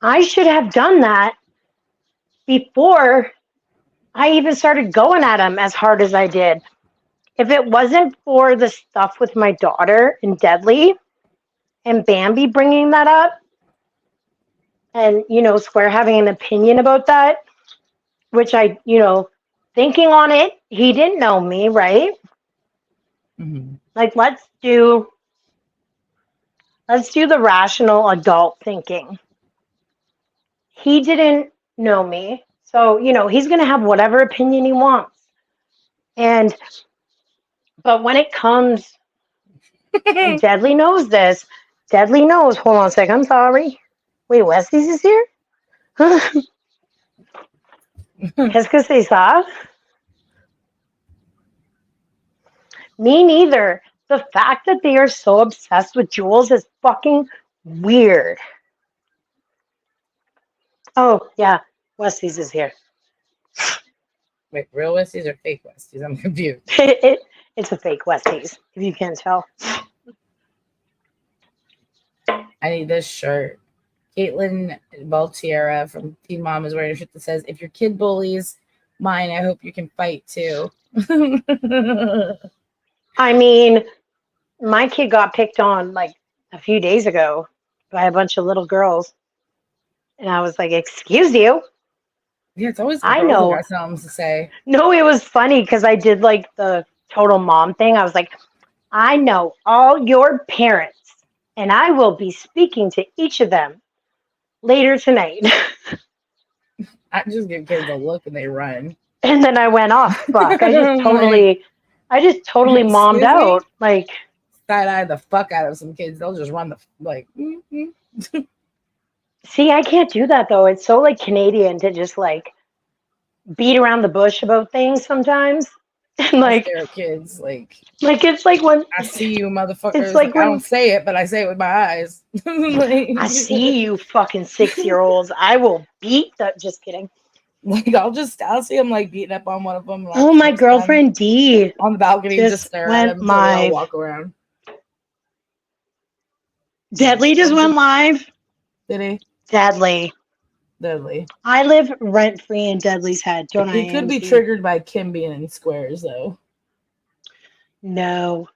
I should have done that before I even started going at him as hard as I did. If it wasn't for the stuff with my daughter and Deadly and Bambi bringing that up, and, Square having an opinion about that, which I, thinking on it, he didn't know me, right? Mm-hmm. Like, let's do the rational adult thinking. He didn't know me, so, he's going to have whatever opinion he wants. But when it comes, and Deadly knows this, Deadly knows, hold on a second, I'm sorry. Wait, Wesley's is here? Qu'est-ce que c'est ça? Me neither. The fact that they are so obsessed with Jules is fucking weird. Oh, yeah, Wesley's is here. Wait, real Westies or fake Westies? I'm confused. It's a fake Westies, if you can't tell. I need this shirt. Caitlin Baltiera from Teen Mom is wearing a shirt that says, "If your kid bullies mine, I hope you can fight too." I mean, my kid got picked on like a few days ago by a bunch of little girls. And I was like, excuse you? Yeah, it's always I know. Got something to say. No, it was funny because I did like the total mom thing. I was like, I know all your parents, and I will be speaking to each of them later tonight. I just give kids a look and they run. And then I went off. Fuck. I just totally mommed out. Like, side-eye the fuck out of some kids. They'll just run mm-hmm. See, I can't do that though. It's so like Canadian to just like beat around the bush about things sometimes. And I like stare at kids it's like when I see you motherfuckers. it's like I when don't say it, but I say it with my eyes. I see you fucking 6-year-olds. I will beat that. Just kidding. Like I'll see him like beating up on one of them. And Oh, I'll my just stand girlfriend D on the balcony and just just stare at went him until they all live. walk around. Deadly just went live. Did he? Deadly. I live rent free in Deadly's head, don't I? He could be AMC? triggered by Kim being in squares though. No,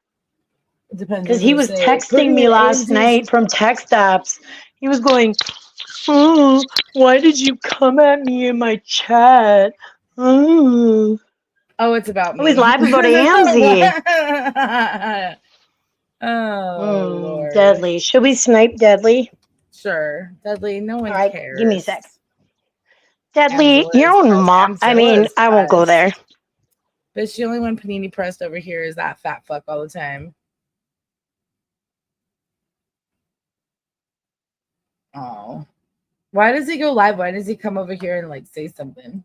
It depends. because Does he it was say, put texting me me in last AMC's night from text apps. He was going, "Oh, why did you come at me in my chat?" Oh, Oh, it's about I was me. live about AMZ. Oh Lord. Deadly. Should we snipe Deadly? Sure. Deadly, no one All right, cares. give me a sec. Deadly, Amzilla your is own pressed. mom. I Amzilla mean, is I won't go there. pressed. Bitch, the only one Panini pressed over here is that fat fuck all the time. Oh. Why does he go live? Why does he come over here and like say something?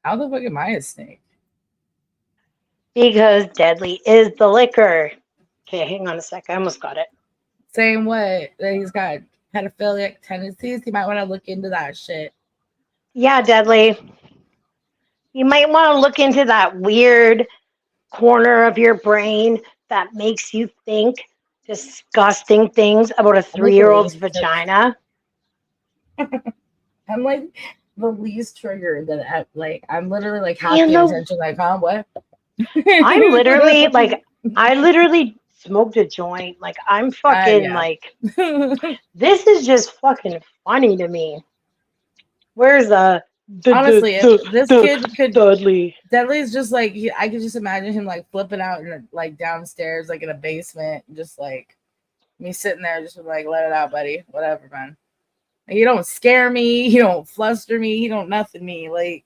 How the fuck am I a snake? Because Deadly is the liquor. Okay, hang on a sec. I almost got it. Saying what? That he's got pedophilic tendencies? You might want to look into that shit. Yeah, Deadly. You might want to look into that weird corner of your brain that makes you think disgusting things about a 3-year-old's vagina. I'm like the least triggered that I'm literally like half paying attention, like, huh, what? I'm literally like, I literally smoked a joint. Like, I'm fucking yeah. like, this is just fucking funny to me. Where's honestly, this kid could Dudley? Deadly's just like I could just imagine him like flipping out in like downstairs, like in a basement, just like me sitting there, just like, let it out, buddy. Whatever, man. You don't scare me. You don't fluster me. You don't nothing me. Like,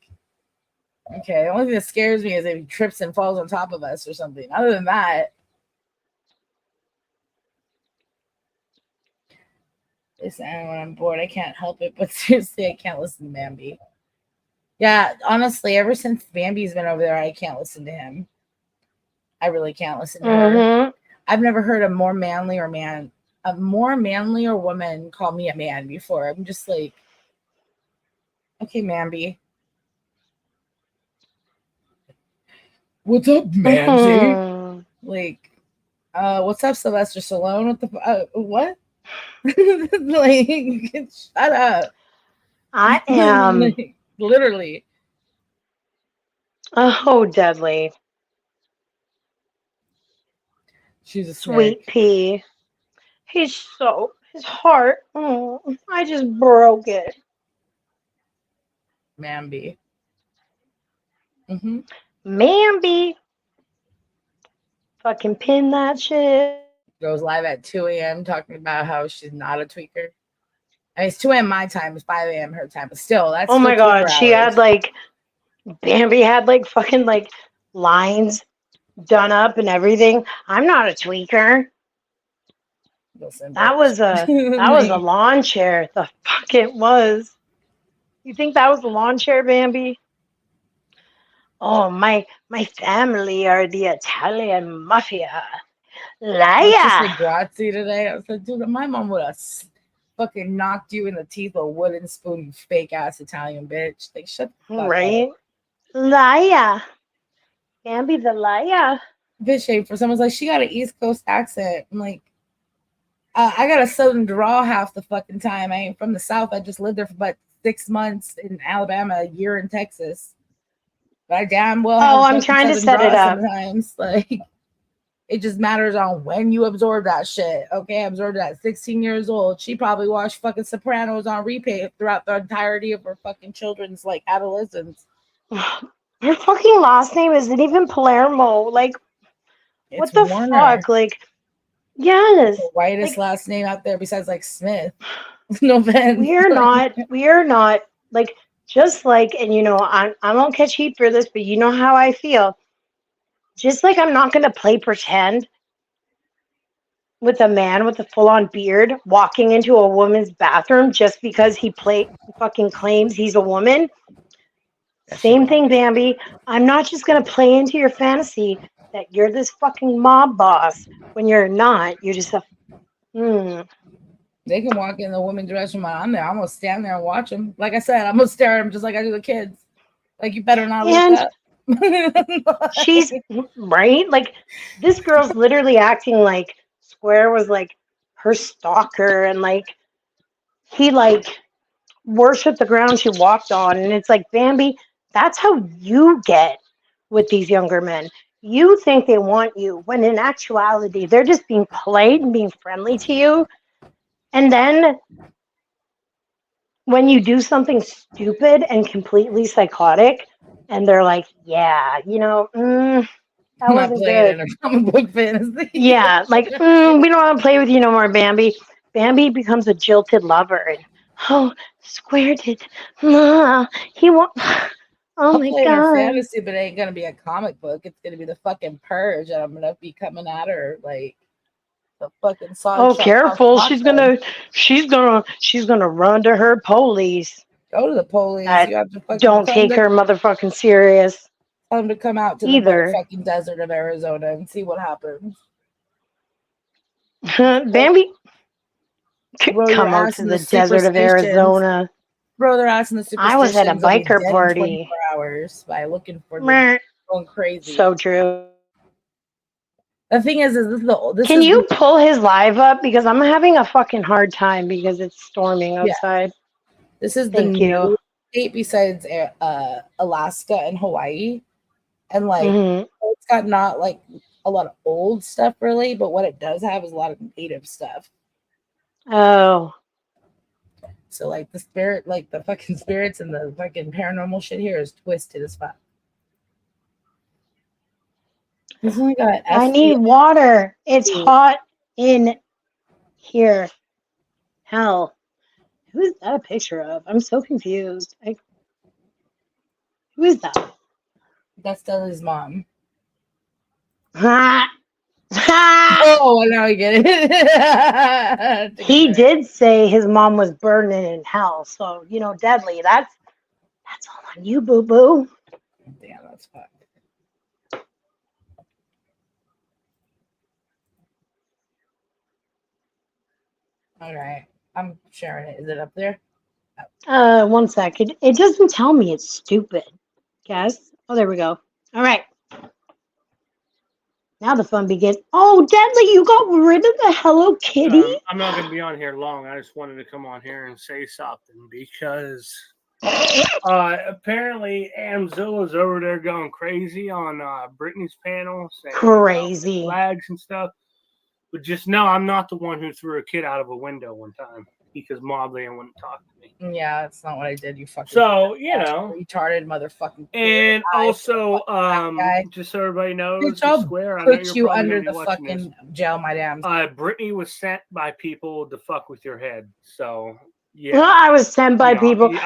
okay, the only thing that scares me is if he trips and falls on top of us or something. Other than that, listen, when I'm bored, I can't help it. But seriously, I can't listen to Bambi. Yeah, honestly, ever since Bambi's been over there, I can't listen to him. I really can't listen to her. I've never heard a more manly or woman call me a man before. I'm just like, okay, Bambi. What's up, Mamsie? Like, what's up, Sylvester Stallone? What the what? Like, shut up. I am like, literally. Oh, Deadly. She's a sweet snake. pea. His heart. Oh, I just broke it. Mambi. Mambi. Fucking pin that shit. Goes live at 2 a.m. talking about how she's not a tweaker. I mean, it's 2 a.m. my time, it's 5 a.m. her time, but still, that's oh my god, hours. she had like Bambi had like fucking like lines done up and everything. I'm not a tweaker. Listen, that was a lawn chair. The fuck it was. You think that was a lawn chair, Bambi? Oh, my family are the Italian mafia. Liar. I was grazie today. I was like, dude, my mom would have fucking knocked you in the teeth with a wooden spoon, you fake ass Italian bitch. Like, shut the fuck up. Liar. Bambi the liar. Bitch, for someone's like, she got an East Coast accent. I'm like, I got a Southern drawl half the fucking time. I ain't from the South. I just lived there for about 6 months in Alabama, a year in Texas. But I damn well. Oh, I'm trying to set it up. Sometimes, like, it just matters on when you absorb that shit. Okay, I absorbed it at 16 years old. She probably watched fucking Sopranos on repeat throughout the entirety of her fucking children's like adolescence. Her fucking last name isn't even Palermo. Like, it's what the Warner. fuck? Like, yes, the whitest last name out there besides like Smith. No offense. We are not like, just like, and you know, I won't catch heat for this, but you know how I feel. Just like I'm not going to play pretend with a man with a full-on beard walking into a woman's bathroom just because he fucking claims he's a woman. Same thing, Bambi. I'm not just going to play into your fantasy that you're this fucking mob boss when you're not. You're just a... They can walk in the women's restroom while I'm there. I'm going to stand there and watch them. Like I said, I'm going to stare at them just like I do the kids. Like, you better not look up. She's right. Like, this girl's literally acting like Square was like her stalker, and like he like worshipped the ground she walked on. And it's like, Bambi, that's how you get with these younger men. You think they want you when in actuality they're just being polite and being friendly to you. And then when you do something stupid and completely psychotic, and they're like, yeah, that wasn't good. In a comic book fantasy. Yeah, like, we don't want to play with you no more, Bambi. Bambi becomes a jilted lover. And, oh, Square did. He won't. Oh, I'll my play God. her fantasy, but it ain't going to be a comic book. It's going to be the fucking Purge, and I'm going to be coming at her like the fucking song. Oh, careful. She's gonna run to her police. Go to the police. You have to don't take her motherfucking serious. Tell them to come out to the fucking desert of Arizona and see what happens. Bambi, come out to the desert of Arizona. Throw their ass in the superstitions. I was at a biker party. 24 hours by looking for them. Going crazy. So true. The thing is this Can you pull his live up? Because I'm having a fucking hard time because it's storming outside. Yeah. This is the new state besides Alaska and Hawaii. And like it's got not like a lot of old stuff really, but what it does have is a lot of native stuff. Oh. So like the fucking spirits and the fucking paranormal shit here is twisted as fuck. I need water. It's hot in here. Hell. Who is that a picture of? I'm so confused. Who is that? That's Dudley's mom. Ha! Oh, now I get it. He did say his mom was burning in hell. So, Dudley, that's all on you, boo-boo. Damn, that's fucked. All right. I'm sharing it. Is it up there? 1 second. It doesn't tell me. It's stupid. Guess. Oh, there we go. All right. Now the fun begins. Oh, Deadly, you got rid of the Hello Kitty? I'm not going to be on here long. I just wanted to come on here and say something because apparently Amzilla's over there going crazy on Brittany's panel. Saying, crazy. Flags and stuff. But just know I'm not the one who threw a kid out of a window one time because Mobley wouldn't talk to me. Yeah, that's not what I did, you fucking retarded motherfucking. And also, just so everybody knows, Square, put you under the fucking jail, my damn. Brittany was sent by people to fuck with your head. So yeah. Well, I was sent by people. They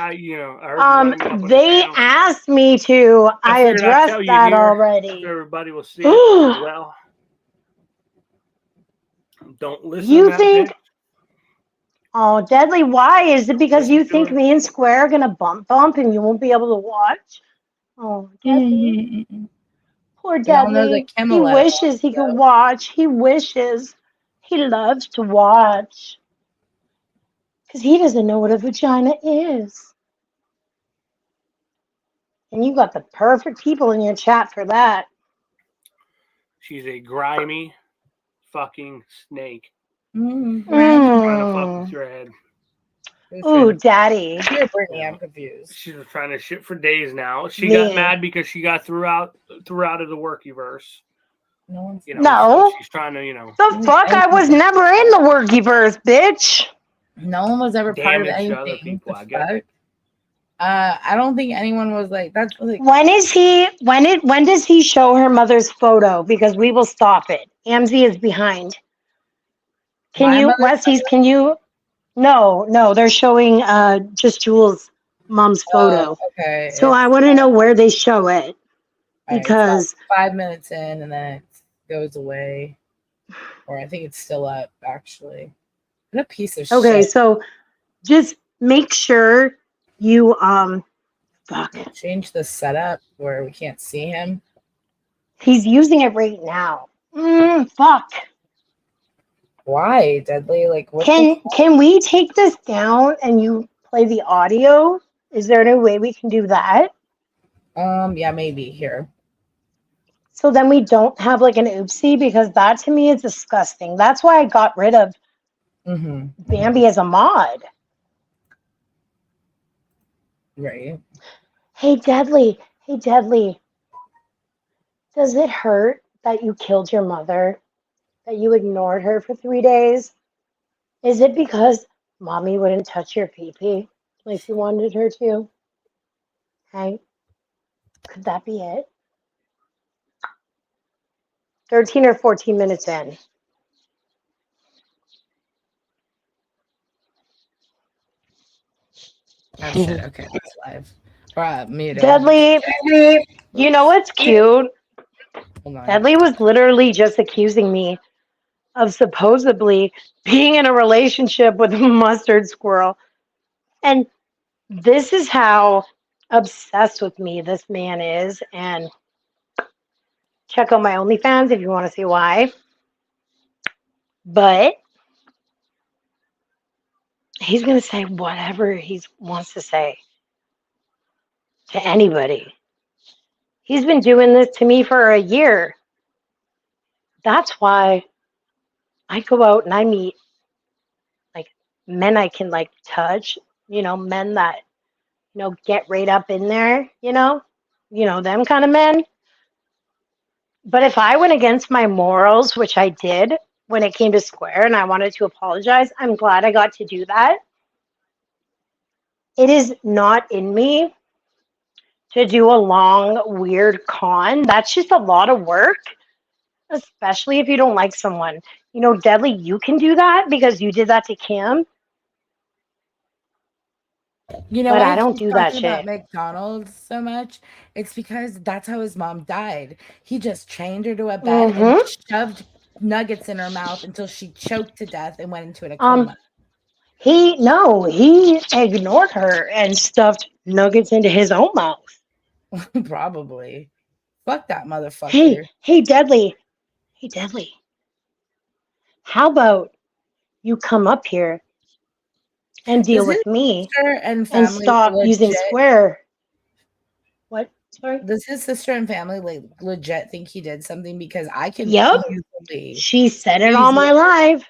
asked me to. I addressed that already. Everybody will see it as well. Don't listen. You think? Oh, Deadly, why? Is it because you think me and Square are gonna bump and you won't be able to watch? Oh, Deadly. Poor Deadly. He wishes he could watch. He wishes. He loves to watch. Because he doesn't know what a vagina is. And you got the perfect people in your chat for that. She's a grimy fucking snake. Trying to fuck with your head. Ooh, Daddy. Here, Brittany, I'm confused. She's been trying to shit for days now. She got mad because she got threw out of the Workyverse. No. So she's trying to, The fuck? I was never in the Workyverse, bitch. No one was ever part of anything. Other people, I guess. I don't think anyone was like that's like. When does he show her mother's photo? Because we will stop it. Amzi is behind. Can you? No, they're showing just Jules' mom's photo. Okay. So I want to know where they show it. All right, because it's about 5 minutes in, and then it goes away. Or I think it's still up, actually. What a piece of okay, shit. so just make sure you fuck. Change the setup where we can't see him. He's using it right now. Fuck. Why, Deadly? Like, what Can we take this down and you play the audio? Is there any way we can do that? Yeah, maybe here. So then we don't have like an oopsie, because that to me is disgusting. That's why I got rid of Mm-hmm. Bambi as a mod. Right. Hey Deadly, does it hurt that you killed your mother? That you ignored her for 3 days? Is it because mommy wouldn't touch your pee-pee like you wanted her to? Hey, could that be it? 13 or 14 minutes in. Oh, shit. Okay, it's live. Muted. Deadly, you know what's cute? Hold on. Deadly was literally just accusing me of supposedly being in a relationship with a mustard squirrel. And this is how obsessed with me this man is. And check out my OnlyFans if you want to see why. But he's going to say whatever he wants to say to anybody. He's been doing this to me for a year. That's why I go out and I meet like men I can like touch, men that, get right up in there, them kind of men. But if I went against my morals, which I did when it came to Square and I wanted to apologize, I'm glad I got to do that. It is not in me to do a long, weird con. That's just a lot of work, especially if you don't like someone. Deadly, you can do that because you did that to Kim. You know But why I don't he's do that talking about shit. McDonald's so much? It's because that's how his mom died. He just chained her to a bed and Mm-hmm. shoved nuggets in her mouth until she choked to death and went into a coma. He ignored her and stuffed nuggets into his own mouth. Probably. Fuck that motherfucker. Hey, Deadly. Hey, Deadly. How about you come up here and deal Does his with me sister and and family stop using Square? What? Sorry? Does his sister and family legit think he did something? Because I can Yep. easily She said it on my live.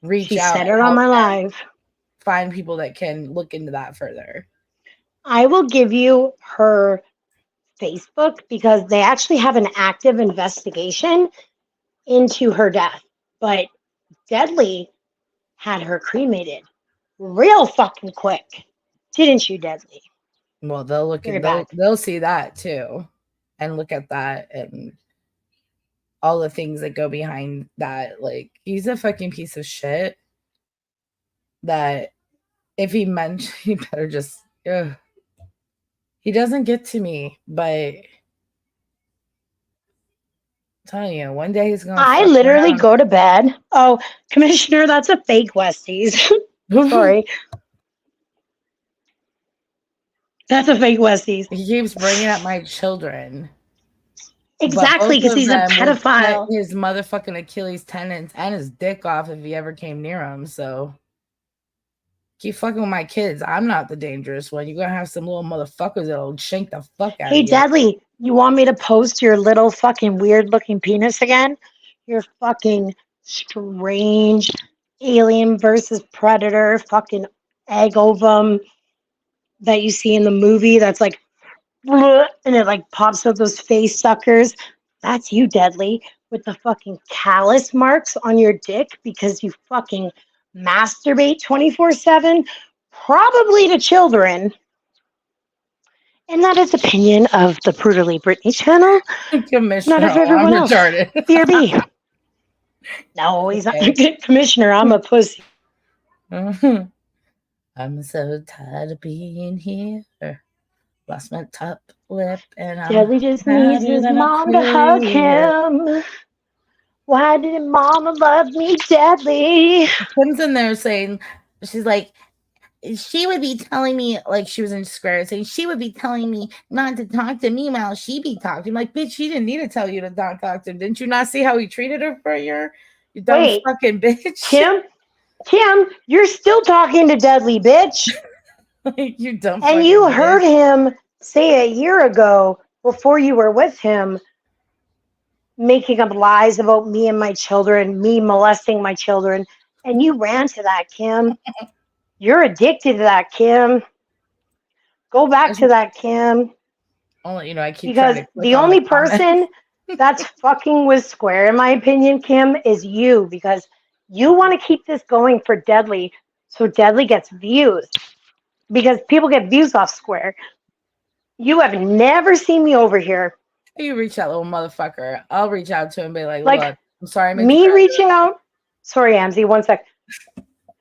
reach She out said and it on help my them live. find people that can look into that further. I will give you her Facebook because they actually have an active investigation into her death. But Deadly had her cremated real fucking quick. Didn't you, Deadly? Well, they'll look Very and bad. they'll see that too, and look at that and all the things that go behind that. Like, he's a fucking piece of shit. That if he meant, he better just. Ugh. He doesn't get to me, but I'm telling you, one day he's gonna. I literally go to bed. Oh, Commissioner, that's a fake Westies. Sorry. That's a fake Westies. He keeps bringing up my children. Exactly, because he's a pedophile. His motherfucking Achilles tendons and his dick off if he ever came near him. So keep fucking with my kids. I'm not the dangerous one. You're gonna have some little motherfuckers that'll shank the fuck out of you. Hey, Deadly, you want me to post your little fucking weird looking penis again? Your fucking strange alien versus predator fucking egg ovum that you see in the movie that's like, and it like pops up those face suckers. That's you, Deadly, with the fucking callus marks on your dick because you fucking masturbate 24/7, probably to children. And that is opinion of the Brutally Britney channel. Commissioner, Not of everyone else. retarded. BRB. No, he's not Commissioner. I'm a pussy. I'm so tired of being here. Lost my top lip and I'm Deadly just needs louder his than a mom to hug cricket. him. Why didn't mama love me, Deadly? Kim's in there saying, she's like, she would be telling me, like she was in Square saying she would be telling me not to talk to me while she be talking. Like, bitch, she didn't need to tell you to not talk to him. Didn't you not see how he treated her for a year? You dumb Wait, fucking bitch. Kim, you're still talking to Deadly, bitch. Like, you dumb And fucking you bitch. heard him say a year ago, before you were with him, making up lies about me and my children, me molesting my children. And you ran to that, Kim. You're addicted to that, Kim. Go back to that, Kim. I'll let you know I keep Because trying to click the on the only comment. person that's fucking with Square, in my opinion, Kim, is you. Because you want to keep this going for Deadly, so Deadly gets views. Because people get views off Square. You have never seen me over here. You reach that little motherfucker. I'll reach out to him and be like, Like, look, I'm sorry I made me you cry. reaching out. Sorry, Amzi, one sec.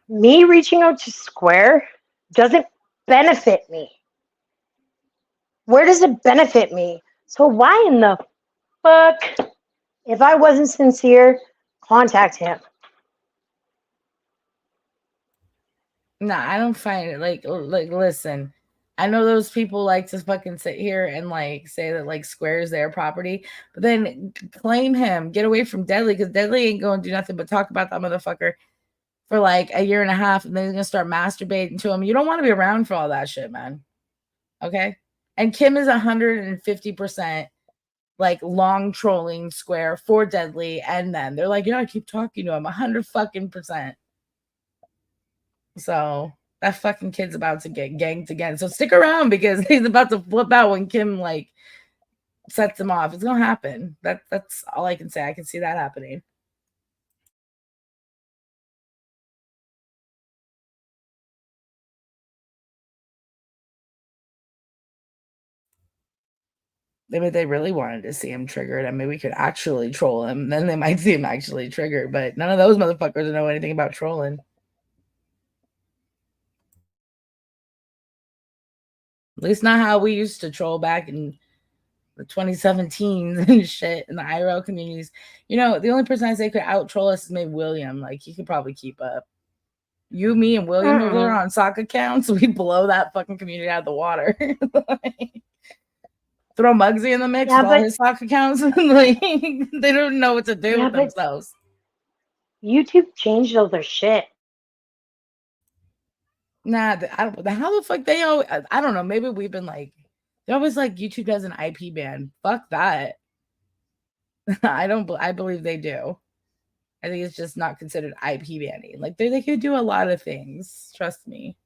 Me reaching out to Square doesn't benefit me. Where does it benefit me? So why in the fuck, if I wasn't sincere, contact him? Nah, I don't find it like listen. I know those people like to fucking sit here and like say that like Square is their property, but then claim him, get away from Deadly because Deadly ain't going to do nothing but talk about that motherfucker for like a year and a half, and then he's gonna start masturbating to him. You don't want to be around for all that shit, man. Okay, and Kim is 150% like long trolling Square for Deadly, and then they're like, yeah, I keep talking to him 100 fucking percent. So that fucking kid's about to get ganked again. So stick around because he's about to flip out when Kim like sets him off. It's gonna happen. That's all I can say. I can see that happening. Maybe they really wanted to see him triggered, and maybe we could actually troll him. Then they might see him actually triggered. But none of those motherfuckers know anything about trolling. At least not how we used to troll back in the 2017s and shit in the IRL communities. You know, the only person I say could out troll us is maybe William. Like he could probably keep up. You, me, and William over there on sock accounts, we blow that fucking community out of the water. Throw Muggsy in the mix with all his sock accounts. Like they don't know what to do with themselves. YouTube changed all their shit. Nah, how the fuck they all? I don't know. Maybe we've been like, they're always like YouTube has an IP ban. Fuck that. I believe they do. I think it's just not considered IP banning. Like they could do a lot of things. Trust me.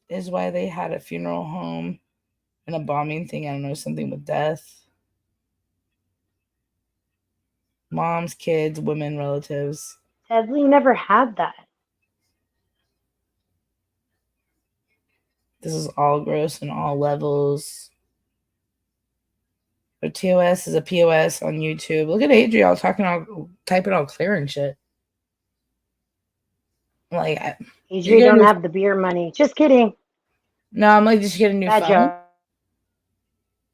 Is why they had a funeral home and a bombing thing. I don't know, something with death. Moms, kids, women, relatives. Deadly never had that. This is all gross on all levels. A TOS is a POS on YouTube. Look at Adriel typing all clear and shit. Like, Adriel don't have the beer money. Just kidding. No, I'm like, did she get a new phone?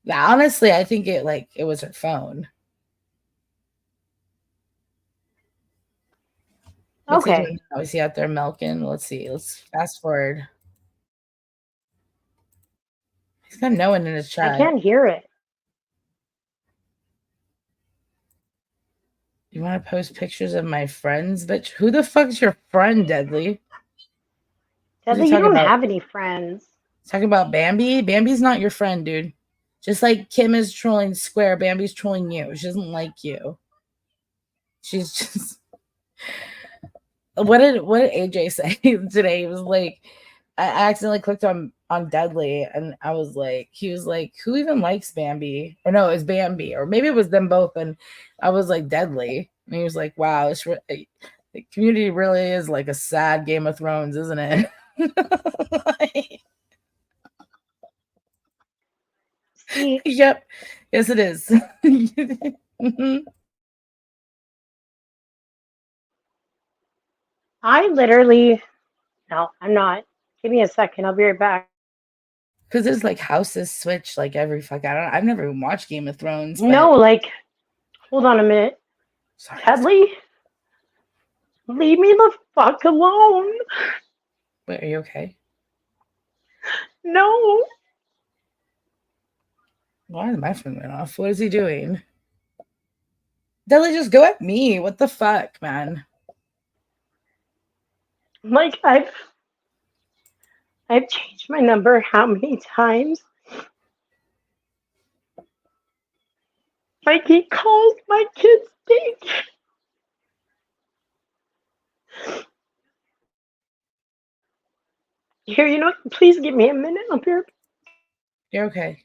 Yeah, honestly, I think it was her phone. Okay. Is he out there milking? Let's see. Let's fast forward. He's got no one in his chat. I can't hear it. You want to post pictures of my friends, bitch? Who the fuck's your friend, Deadly? Deadly, you don't have any friends. Talking about Bambi? Bambi's not your friend, dude. Just like Kim is trolling Square, Bambi's trolling you. She doesn't like you. She's just... What did AJ say today? He was like, I accidentally clicked on Deadly, and I was like, he was like, who even likes Bambi? Or no, it was Bambi, or maybe it was them both. And I was like, Deadly, and he was like, wow, the community really is like a sad Game of Thrones, isn't it? Yep, yes, it is. I literally, no, I'm not. Give me a second. I'll be right back. Because there's like houses switch like every fuck. I've never even watched Game of Thrones. No, like, hold on a minute. Sorry. Headley? Leave me the fuck alone. Wait, are you okay? No. Why is my phone went off? What is he doing? Deli, just go at me. What the fuck, man? Like, I've changed my number how many times? Like, he calls my kids big. Here, you know, please give me a minute up here. You're okay.